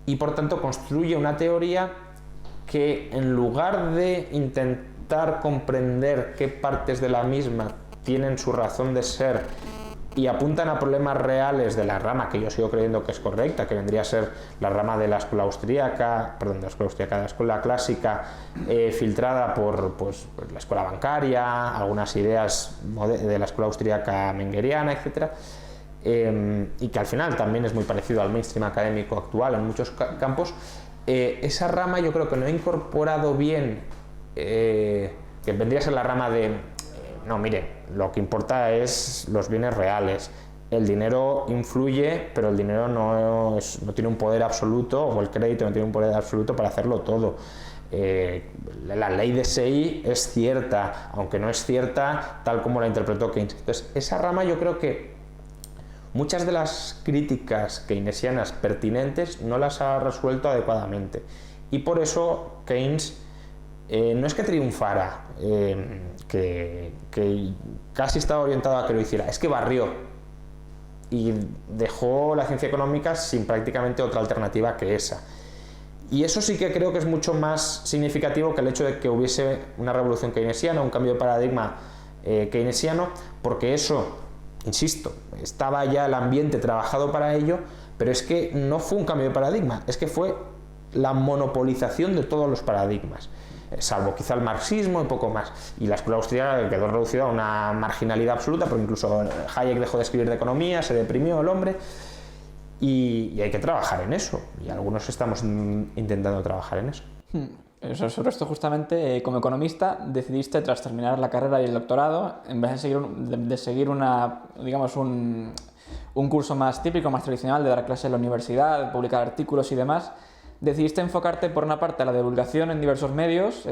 y por tanto construye una teoría que, en lugar de intentar comprender qué partes de la misma tienen su razón de ser y apuntan a problemas reales de la rama que yo sigo creyendo que es correcta, que vendría a ser la rama de la escuela austríaca, la escuela clásica, filtrada por la escuela bancaria, algunas ideas de la escuela austríaca mengeriana, etc. Y que al final también es muy parecido al mainstream académico actual en muchos campos. Esa rama yo creo que no he incorporado bien, que vendría a ser la rama de no, mire, lo que importa es los bienes reales. El dinero influye, pero el dinero no tiene un poder absoluto, o el crédito no tiene un poder absoluto para hacerlo todo. La ley de SEI es cierta, aunque no es cierta tal como la interpretó Keynes. Entonces, esa rama yo creo que muchas de las críticas keynesianas pertinentes no las ha resuelto adecuadamente. Y por eso Keynes no es que triunfara, que casi estaba orientado a que lo hiciera, es que barrió y dejó la ciencia económica sin prácticamente otra alternativa que esa. Y eso sí que creo que es mucho más significativo que el hecho de que hubiese una revolución keynesiana, un cambio de paradigma keynesiano, porque eso, insisto, estaba ya el ambiente trabajado para ello, pero es que no fue un cambio de paradigma, es que fue la monopolización de todos los paradigmas, salvo quizá el marxismo y poco más. Y la escuela austríaca quedó reducida a una marginalidad absoluta, porque incluso Hayek dejó de escribir de economía, se deprimió el hombre, y hay que trabajar en eso, y algunos estamos intentando trabajar en eso. Sobre esto justamente, como economista, decidiste, tras terminar la carrera y el doctorado, en vez de seguir un curso más típico, más tradicional, de dar clases en la universidad, publicar artículos y demás, decidiste enfocarte por una parte a la divulgación en diversos medios,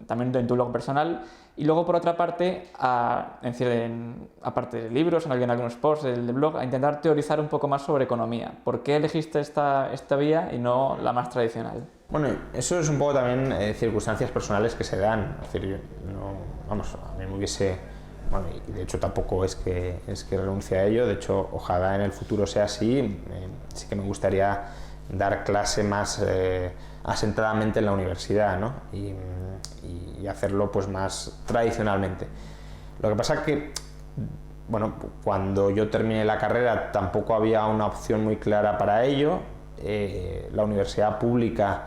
también en tu blog personal, y luego por otra parte, aparte de libros, en algunos posts del blog, a intentar teorizar un poco más sobre economía. ¿Por qué elegiste esta vía y no la más tradicional? Bueno, eso es un poco también circunstancias personales que se dan. Es decir, a mí me hubiese... Bueno, y de hecho tampoco es que renuncie a ello, de hecho ojalá en el futuro sea así, sí que me gustaría dar clase más asentadamente en la universidad, ¿no? y hacerlo pues más tradicionalmente. Lo que pasa es que, bueno, cuando yo terminé la carrera tampoco había una opción muy clara para ello. La universidad pública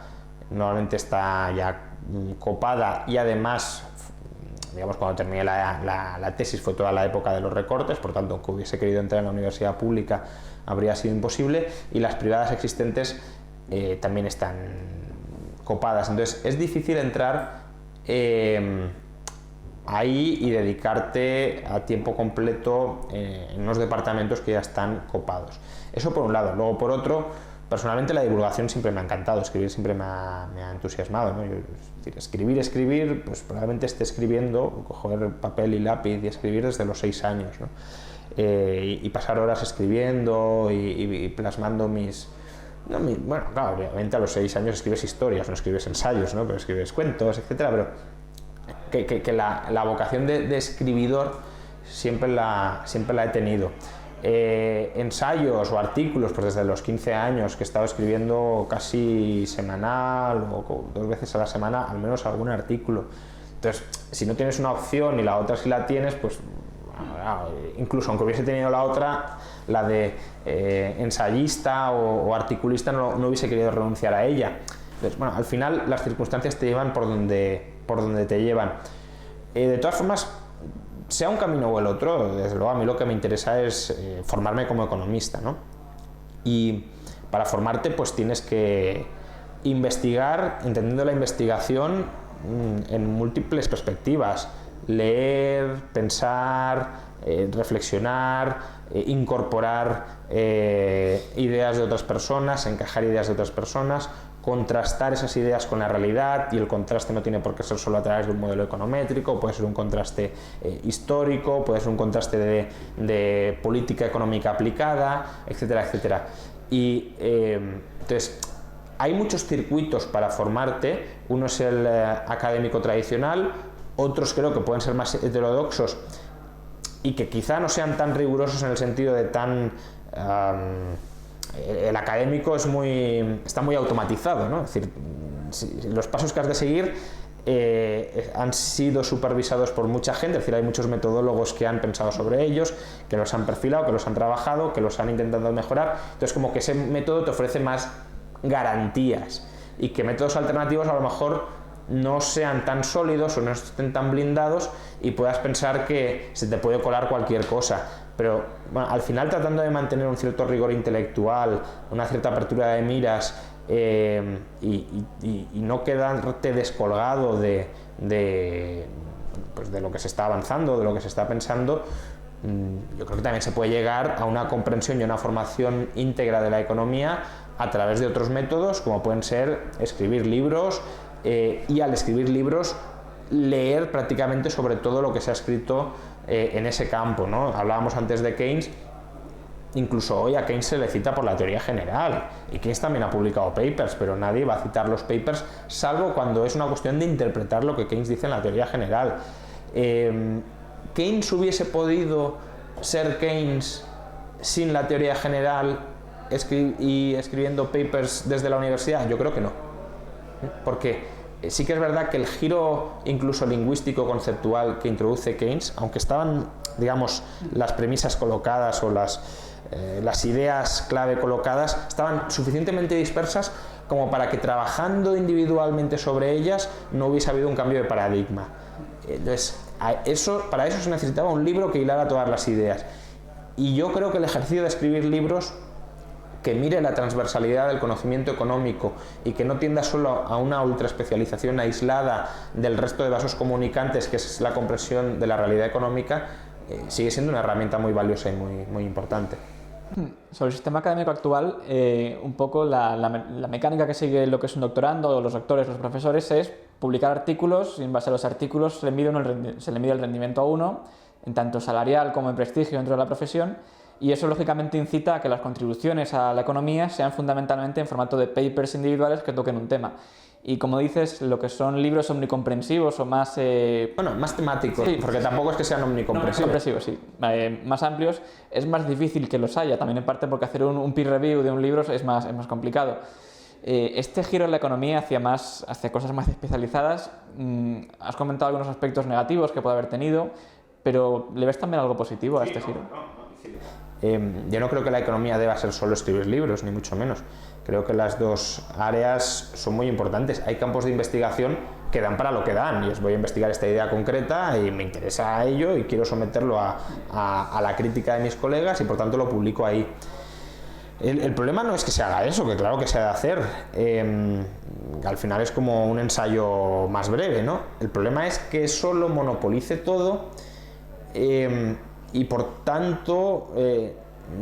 normalmente está ya copada, y además, digamos, cuando terminé la tesis fue toda la época de los recortes, por tanto, aunque hubiese querido entrar en la universidad pública habría sido imposible, y las privadas existentes también están copadas. Entonces es difícil entrar ahí y dedicarte a tiempo completo en unos departamentos que ya están copados. Eso por un lado. Luego, por otro, personalmente la divulgación siempre me ha encantado, escribir siempre me ha entusiasmado, ¿no? Escribir, pues probablemente esté escribiendo, coger papel y lápiz y escribir desde los 6 años, ¿no? Y pasar horas escribiendo y plasmando bueno, claro, obviamente a los 6 años escribes historias, no escribes ensayos, ¿no? Pero escribes cuentos, etcétera, pero que la vocación de escribidor siempre la he tenido. Ensayos o artículos, pues desde los 15 años que he estado escribiendo casi semanal o 2 veces a la semana, al menos algún artículo. Entonces, si no tienes una opción y la otra sí la tienes, pues incluso aunque hubiese tenido la otra, la de ensayista o articulista, no hubiese querido renunciar a ella. Entonces, bueno, al final las circunstancias te llevan por donde te llevan. De todas formas, sea un camino o el otro, desde luego a mí lo que me interesa es formarme como economista, ¿no? Y para formarte pues tienes que investigar, entendiendo la investigación en múltiples perspectivas, leer, pensar, reflexionar, incorporar ideas de otras personas, encajar ideas de otras personas, contrastar esas ideas con la realidad, y el contraste no tiene por qué ser solo a través de un modelo econométrico, puede ser un contraste histórico, puede ser un contraste de política económica aplicada, etcétera, etcétera. Y entonces hay muchos circuitos para formarte. Uno es el académico tradicional, otros creo que pueden ser más heterodoxos y que quizá no sean tan rigurosos en el sentido de tan... el académico está muy automatizado, ¿no? Es decir, los pasos que has de seguir han sido supervisados por mucha gente, es decir, hay muchos metodólogos que han pensado sobre ellos, que los han perfilado, que los han trabajado, que los han intentado mejorar. Entonces, como que ese método te ofrece más garantías, y que métodos alternativos a lo mejor no sean tan sólidos o no estén tan blindados y puedas pensar que se te puede colar cualquier cosa. Pero bueno, al final, tratando de mantener un cierto rigor intelectual, una cierta apertura de miras y no quedarte descolgado pues de lo que se está avanzando, de lo que se está pensando, yo creo que también se puede llegar a una comprensión y una formación íntegra de la economía a través de otros métodos, como pueden ser escribir libros, y al escribir libros leer prácticamente sobre todo lo que se ha escrito en ese campo, ¿no? Hablábamos antes de Keynes. Incluso hoy a Keynes se le cita por la teoría general, y Keynes también ha publicado papers, pero nadie va a citar los papers salvo cuando es una cuestión de interpretar lo que Keynes dice en la teoría general. ¿Keynes hubiese podido ser Keynes sin la teoría general y escribiendo papers desde la universidad? Yo creo que no, porque sí que es verdad que el giro incluso lingüístico conceptual que introduce Keynes, aunque estaban, digamos, las premisas colocadas o las ideas clave colocadas, estaban suficientemente dispersas como para que trabajando individualmente sobre ellas no hubiese habido un cambio de paradigma. Entonces, para eso se necesitaba un libro que hilara todas las ideas. Y yo creo que el ejercicio de escribir libros que mire la transversalidad del conocimiento económico y que no tienda solo a una ultraespecialización aislada del resto de vasos comunicantes, que es la comprensión de la realidad económica, sigue siendo una herramienta muy valiosa y muy importante. Sobre el sistema académico actual, un poco la mecánica que sigue lo que es un doctorando, los doctores, los profesores, es publicar artículos, y en base a los artículos se le mide el rendimiento a uno, en tanto salarial como en prestigio dentro de la profesión, y eso lógicamente incita a que las contribuciones a la economía sean fundamentalmente en formato de papers individuales que toquen un tema. Y como dices, lo que son libros omnicomprensivos o más... Bueno, más temáticos, sí, porque tampoco es que sean omnicomprensivos. Sí. Más amplios, es más difícil que los haya, también en parte porque hacer un peer review de un libro es más complicado. Este giro en la economía hacia cosas más especializadas, has comentado algunos aspectos negativos que puede haber tenido, pero ¿le ves también algo positivo a este giro? Yo no creo que la economía deba ser solo escribir libros, ni mucho menos. Creo que las dos áreas son muy importantes. Hay campos de investigación que dan para lo que dan, y os voy a investigar esta idea concreta y me interesa ello y quiero someterlo a la crítica de mis colegas, y por tanto lo publico ahí. El problema no es que se haga eso, que claro que se ha de hacer. Al final es como un ensayo más breve, ¿no? El problema es que eso lo monopolice todo, y por tanto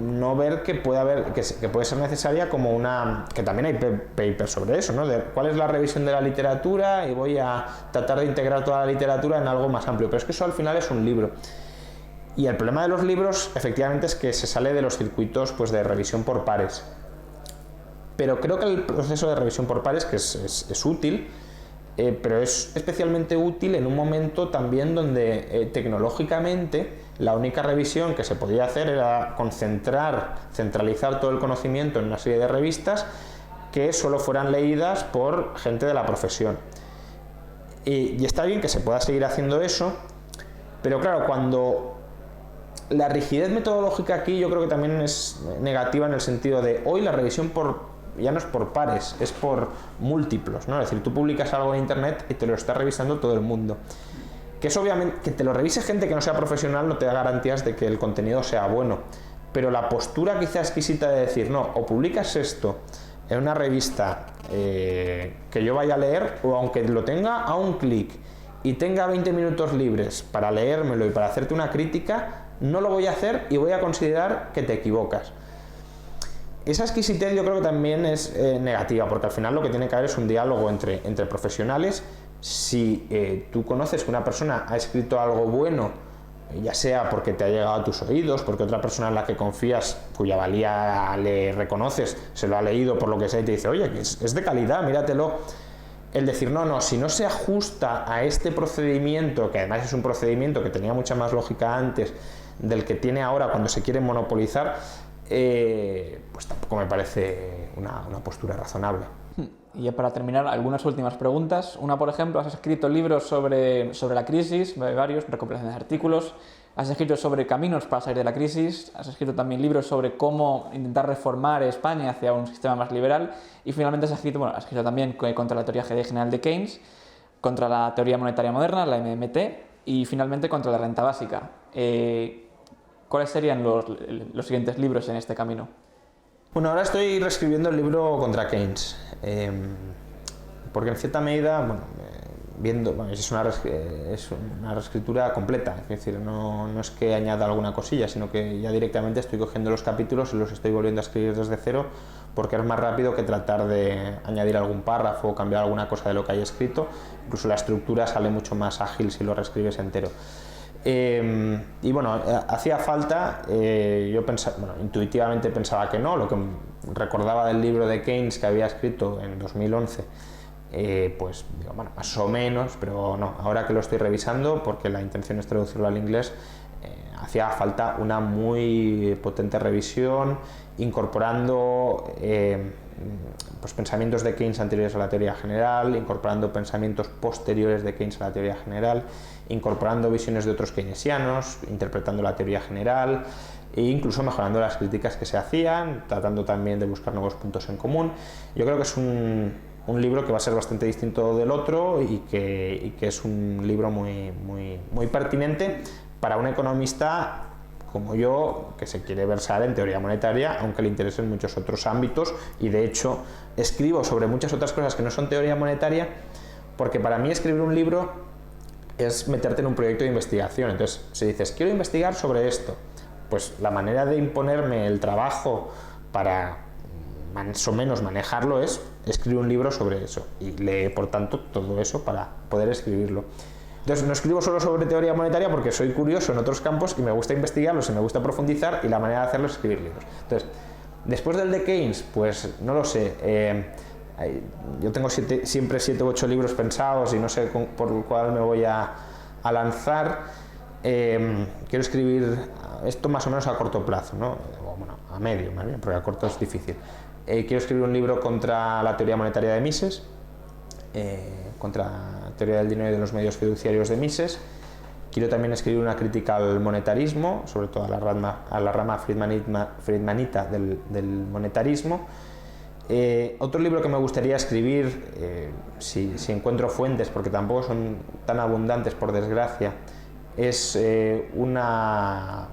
no ver que puede ser necesaria como que también hay papers sobre eso, ¿no? De cuál es la revisión de la literatura, y voy a tratar de integrar toda la literatura en algo más amplio, pero es que eso al final es un libro. Y el problema de los libros, efectivamente, es que se sale de los circuitos, pues, de revisión por pares. Pero creo que el proceso de revisión por pares, que es útil, pero es especialmente útil en un momento también donde tecnológicamente la única revisión que se podía hacer era centralizar todo el conocimiento en una serie de revistas que solo fueran leídas por gente de la profesión. Y está bien que se pueda seguir haciendo eso, pero claro, cuando la rigidez metodológica aquí yo creo que también es negativa en el sentido de hoy la revisión ya no es por pares, es por múltiplos, ¿no? Es decir, tú publicas algo en internet y te lo está revisando todo el mundo. Que es obviamente que te lo revise gente que no sea profesional no te da garantías de que el contenido sea bueno, pero la postura quizá exquisita de decir, no, o publicas esto en una revista que yo vaya a leer, o aunque lo tenga a un clic y tenga 20 minutos libres para leérmelo y para hacerte una crítica, no lo voy a hacer y voy a considerar que te equivocas. Esa exquisitez yo creo que también es negativa, porque al final lo que tiene que haber es un diálogo entre profesionales. Si tú conoces que una persona ha escrito algo bueno, ya sea porque te ha llegado a tus oídos, porque otra persona en la que confías, cuya valía le reconoces, se lo ha leído por lo que sea y te dice, oye, que es de calidad, míratelo. El decir, no, si no se ajusta a este procedimiento, que además es un procedimiento que tenía mucha más lógica antes del que tiene ahora cuando se quiere monopolizar, pues tampoco me parece una postura razonable. Y ya para terminar, algunas últimas preguntas. Una, por ejemplo, has escrito libros sobre la crisis, varios, recopilaciones de artículos. Has escrito sobre caminos para salir de la crisis. Has escrito también libros sobre cómo intentar reformar España hacia un sistema más liberal. Y finalmente has escrito también contra la teoría general de Keynes, contra la teoría monetaria moderna, la MMT, y finalmente contra la renta básica. ¿Cuáles serían los siguientes libros en este camino? Bueno, ahora estoy reescribiendo el libro contra Keynes, porque en cierta medida, es una reescritura completa, es decir, no es que añada alguna cosilla, sino que ya directamente estoy cogiendo los capítulos y los estoy volviendo a escribir desde cero, porque es más rápido que tratar de añadir algún párrafo o cambiar alguna cosa de lo que hay escrito. Incluso la estructura sale mucho más ágil si lo reescribes entero. Y bueno, hacía falta, intuitivamente pensaba que no, lo que recordaba del libro de Keynes que había escrito en 2011, más o menos, pero no, ahora que lo estoy revisando, porque la intención es traducirlo al inglés, hacía falta una muy potente revisión, incorporando pensamientos de Keynes anteriores a la teoría general, incorporando pensamientos posteriores de Keynes a la teoría general, incorporando visiones de otros keynesianos, interpretando la teoría general e incluso mejorando las críticas que se hacían, tratando también de buscar nuevos puntos en común. Yo creo que es un libro que va a ser bastante distinto del otro y que es un libro muy pertinente para un economista como yo, que se quiere versar en teoría monetaria, aunque le interesen muchos otros ámbitos, y de hecho escribo sobre muchas otras cosas que no son teoría monetaria, porque para mí escribir un libro es meterte en un proyecto de investigación. Entonces, si dices, quiero investigar sobre esto, pues la manera de imponerme el trabajo para más o menos manejarlo es escribir un libro sobre eso, y lee, por tanto, todo eso para poder escribirlo. Entonces, no escribo solo sobre teoría monetaria porque soy curioso en otros campos y me gusta investigarlos y me gusta profundizar, y la manera de hacerlo es escribir libros. Entonces, después del de Keynes, pues no lo sé. Yo tengo siempre 7 u 8 libros pensados y no sé por el cual me voy a lanzar. Quiero escribir esto más o menos a corto plazo, ¿no? A medio, más bien, porque a corto es difícil. Quiero escribir un libro contra la teoría monetaria de Mises, contra la teoría del dinero y de los medios fiduciarios de Mises. Quiero también escribir una crítica al monetarismo, sobre todo a la rama friedmanita del monetarismo. Otro libro que me gustaría escribir, si encuentro fuentes, porque tampoco son tan abundantes por desgracia, es no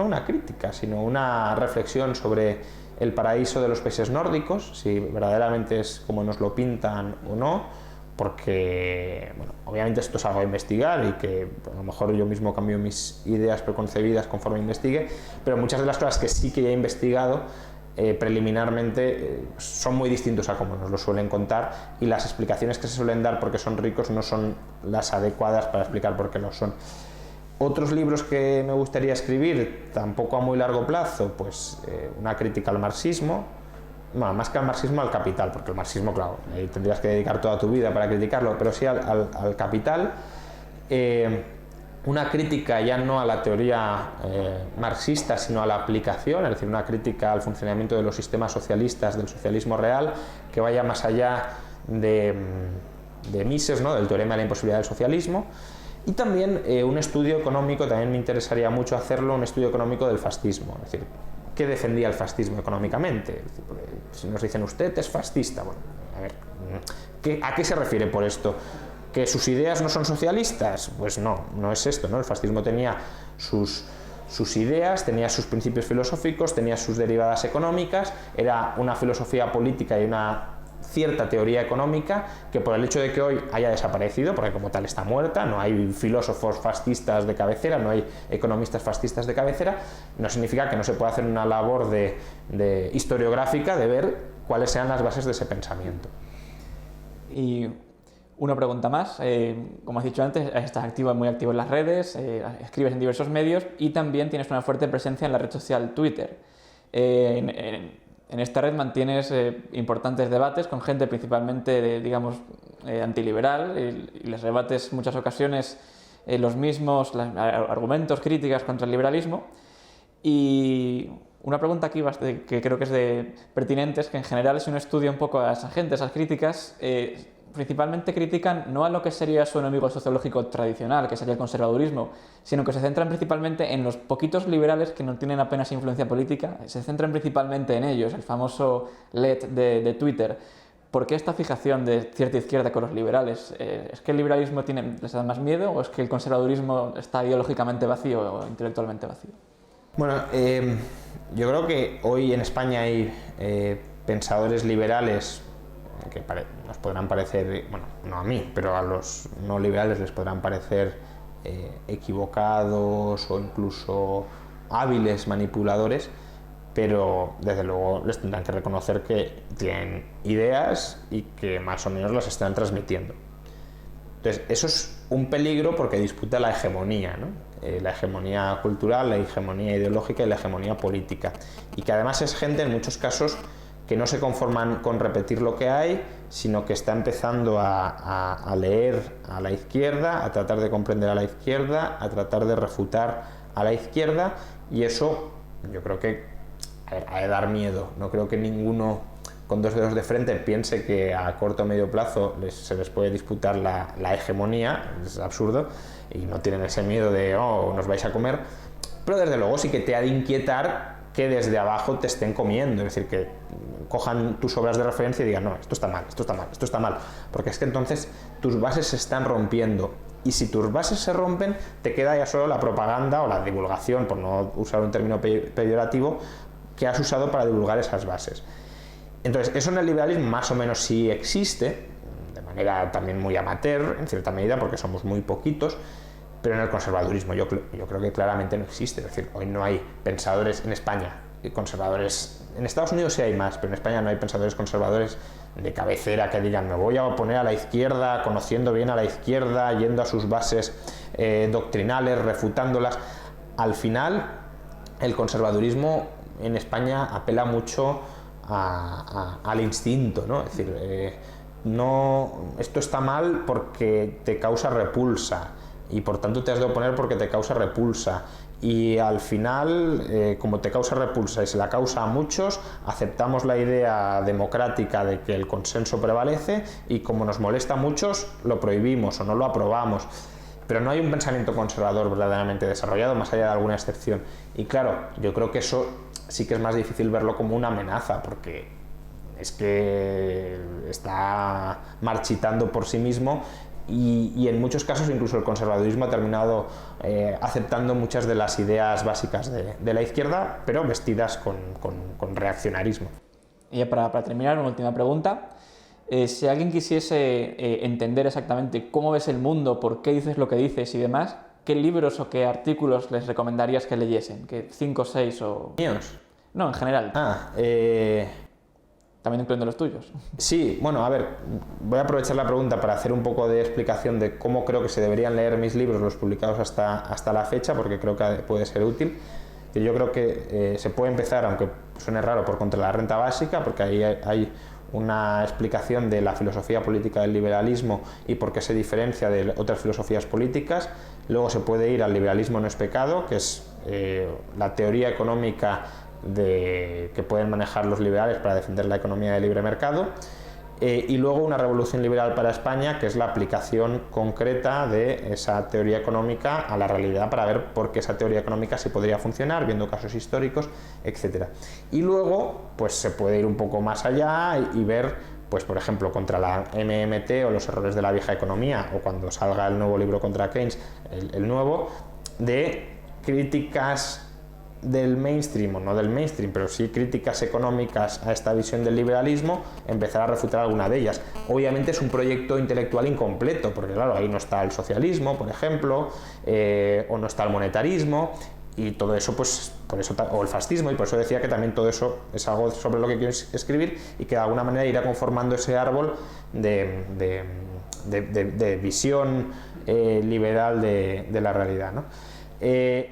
una crítica, sino una reflexión sobre el paraíso de los países nórdicos, si verdaderamente es como nos lo pintan o no, porque obviamente esto es algo a investigar y que a lo mejor yo mismo cambio mis ideas preconcebidas conforme investigue, pero muchas de las cosas que sí que ya he investigado preliminarmente son muy distintos a como nos lo suelen contar, y las explicaciones que se suelen dar porque son ricos no son las adecuadas para explicar por qué lo son. Otros libros que me gustaría escribir, tampoco a muy largo plazo, pues una crítica al marxismo, más que al marxismo, al capital, porque el marxismo, claro, tendrías que dedicar toda tu vida para criticarlo, pero sí al capital. una crítica ya no a la teoría marxista, sino a la aplicación, es decir, una crítica al funcionamiento de los sistemas socialistas, del socialismo real, que vaya más allá de Mises, ¿no?, del teorema de la imposibilidad del socialismo. Y también un estudio económico, también me interesaría mucho hacerlo, un estudio económico del fascismo, es decir, ¿qué defendía el fascismo económicamente? Es decir, si nos dicen usted es fascista, bueno, a ver, ¿a qué se refiere por esto? ¿Que sus ideas no son socialistas? Pues no, no es esto, ¿no? El fascismo tenía sus ideas, tenía sus principios filosóficos, tenía sus derivadas económicas, era una filosofía política y una cierta teoría económica que, por el hecho de que hoy haya desaparecido, porque como tal está muerta, no hay filósofos fascistas de cabecera, no hay economistas fascistas de cabecera, no significa que no se pueda hacer una labor de historiográfica de ver cuáles sean las bases de ese pensamiento. Y una pregunta más, como has dicho antes, estás activo, muy activo en las redes, escribes en diversos medios y también tienes una fuerte presencia en la red social Twitter. En esta red mantienes importantes debates con gente principalmente, digamos, antiliberal y les rebates en muchas ocasiones los mismos argumentos, críticas contra el liberalismo. Y una pregunta aquí que creo que es pertinente es que en general, si uno estudia un poco a esa gente, esas críticas, principalmente critican no a lo que sería su enemigo sociológico tradicional, que sería el conservadurismo, sino que se centran principalmente en los poquitos liberales que no tienen apenas influencia política, se centran principalmente en ellos, el famoso LED de Twitter. ¿Por qué esta fijación de cierta izquierda con los liberales? ¿Es que el liberalismo les da más miedo o es que el conservadurismo está ideológicamente vacío o intelectualmente vacío? Bueno, yo creo que hoy en España hay pensadores liberales que nos podrán parecer, bueno, no a mí, pero a los no liberales les podrán parecer equivocados o incluso hábiles manipuladores, pero desde luego les tendrán que reconocer que tienen ideas y que más o menos las están transmitiendo. Entonces, eso es un peligro porque disputa la hegemonía, ¿no? La hegemonía cultural, la hegemonía ideológica y la hegemonía política. Y que además es gente, en muchos casos, que no se conforman con repetir lo que hay, sino que está empezando a leer a la izquierda, a tratar de comprender a la izquierda, a tratar de refutar a la izquierda, y eso yo creo que ha de dar miedo. No creo que ninguno con dos dedos de frente piense que a corto o medio plazo se les puede disputar la hegemonía, es absurdo, y no tienen ese miedo de nos vais a comer, pero desde luego sí que te ha de inquietar que desde abajo te estén comiendo, es decir, que cojan tus obras de referencia y digan, no, esto está mal, esto está mal, esto está mal, porque es que entonces tus bases se están rompiendo, y si tus bases se rompen, te queda ya solo la propaganda o la divulgación, por no usar un término peyorativo, que has usado para divulgar esas bases. Entonces, eso en el liberalismo más o menos sí existe, de manera también muy amateur, en cierta medida, porque somos muy poquitos, pero en el conservadurismo yo creo que claramente no existe. Es decir, hoy no hay pensadores en España, conservadores. En Estados Unidos sí hay más, pero en España no hay pensadores conservadores de cabecera que digan, me voy a oponer a la izquierda, conociendo bien a la izquierda, yendo a sus bases doctrinales, refutándolas. Al final, el conservadurismo en España apela mucho al instinto, ¿no? Es decir, esto está mal porque te causa repulsa y por tanto te has de oponer porque te causa repulsa, y al final, como te causa repulsa y se la causa a muchos, aceptamos la idea democrática de que el consenso prevalece, y como nos molesta a muchos, lo prohibimos o no lo aprobamos. Pero no hay un pensamiento conservador verdaderamente desarrollado, más allá de alguna excepción. Y claro, yo creo que eso sí que es más difícil verlo como una amenaza, porque es que está marchitando por sí mismo, y en muchos casos incluso el conservadurismo ha terminado aceptando muchas de las ideas básicas de la izquierda, pero vestidas con reaccionarismo. Y ya para terminar, una última pregunta. Si alguien quisiese entender exactamente cómo ves el mundo, por qué dices lo que dices y demás, ¿qué libros o qué artículos les recomendarías que leyesen? ¿Qué 5 o 6 o...? ¿Míos? No, en general. También incluyendo los tuyos. Sí, bueno, a ver, voy a aprovechar la pregunta para hacer un poco de explicación de cómo creo que se deberían leer mis libros, los publicados hasta la fecha, porque creo que puede ser útil. Yo creo que se puede empezar, aunque suene raro, por contra la renta básica, porque ahí hay una explicación de la filosofía política del liberalismo y por qué se diferencia de otras filosofías políticas. Luego se puede ir al liberalismo no es pecado, que es la teoría económica que pueden manejar los liberales para defender la economía de libre mercado. Y luego una revolución liberal para España, que es la aplicación concreta de esa teoría económica a la realidad para ver por qué esa teoría económica sí podría funcionar, viendo casos históricos, etc. Y luego pues se puede ir un poco más allá y ver, pues por ejemplo, contra la MMT o los errores de la vieja economía, o cuando salga el nuevo libro contra Keynes, el nuevo, de críticas del mainstream, o no del mainstream, pero sí críticas económicas a esta visión del liberalismo, empezar a refutar alguna de ellas. Obviamente es un proyecto intelectual incompleto, porque claro, ahí no está el socialismo, por ejemplo, o no está el monetarismo, y todo eso, pues, por eso, o el fascismo, y por eso decía que también todo eso es algo sobre lo que quiero escribir y que de alguna manera irá conformando ese árbol de visión liberal de la realidad, ¿no?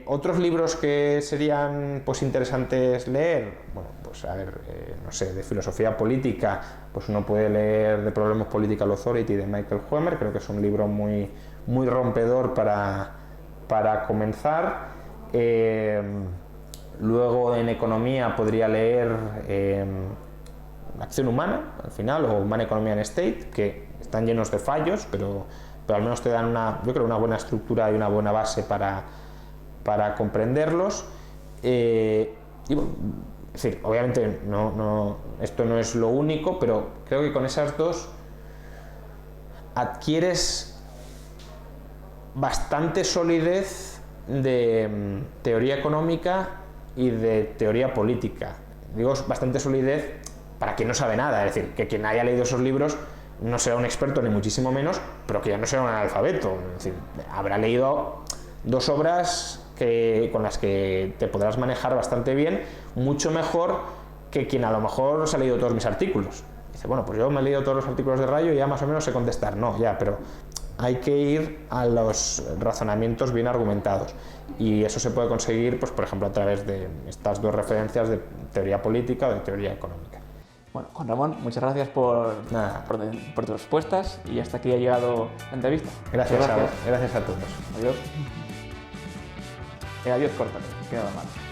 Otros libros que serían pues interesantes leer, bueno, pues a ver, no sé, de filosofía política, pues uno puede leer The Problem of Political Authority de Michael Huemer, creo que es un libro muy rompedor para comenzar. Luego en economía podría leer Acción Humana, al final, o Humana Economy and State, que están llenos de fallos, pero al menos te dan yo creo, una buena estructura y una buena base para comprenderlos. Y bueno, es decir, obviamente esto no es lo único, pero creo que con esas dos adquieres bastante solidez de teoría económica y de teoría política. Digo bastante solidez para quien no sabe nada, es decir, que quien haya leído esos libros no será un experto ni muchísimo menos, pero que ya no será un analfabeto, es decir, habrá leído dos obras con las que te podrás manejar bastante bien, mucho mejor que quien a lo mejor se ha leído todos mis artículos. Dice, bueno, pues yo me he leído todos los artículos de Rayo y ya más o menos sé contestar. No, ya, pero hay que ir a los razonamientos bien argumentados. Y eso se puede conseguir, pues, por ejemplo, a través de estas dos referencias de teoría política o de teoría económica. Bueno, Juan Ramón, muchas gracias por tus respuestas y hasta aquí ha llegado la entrevista. Gracias a todos. Adiós. Adiós, córtale, queda mal.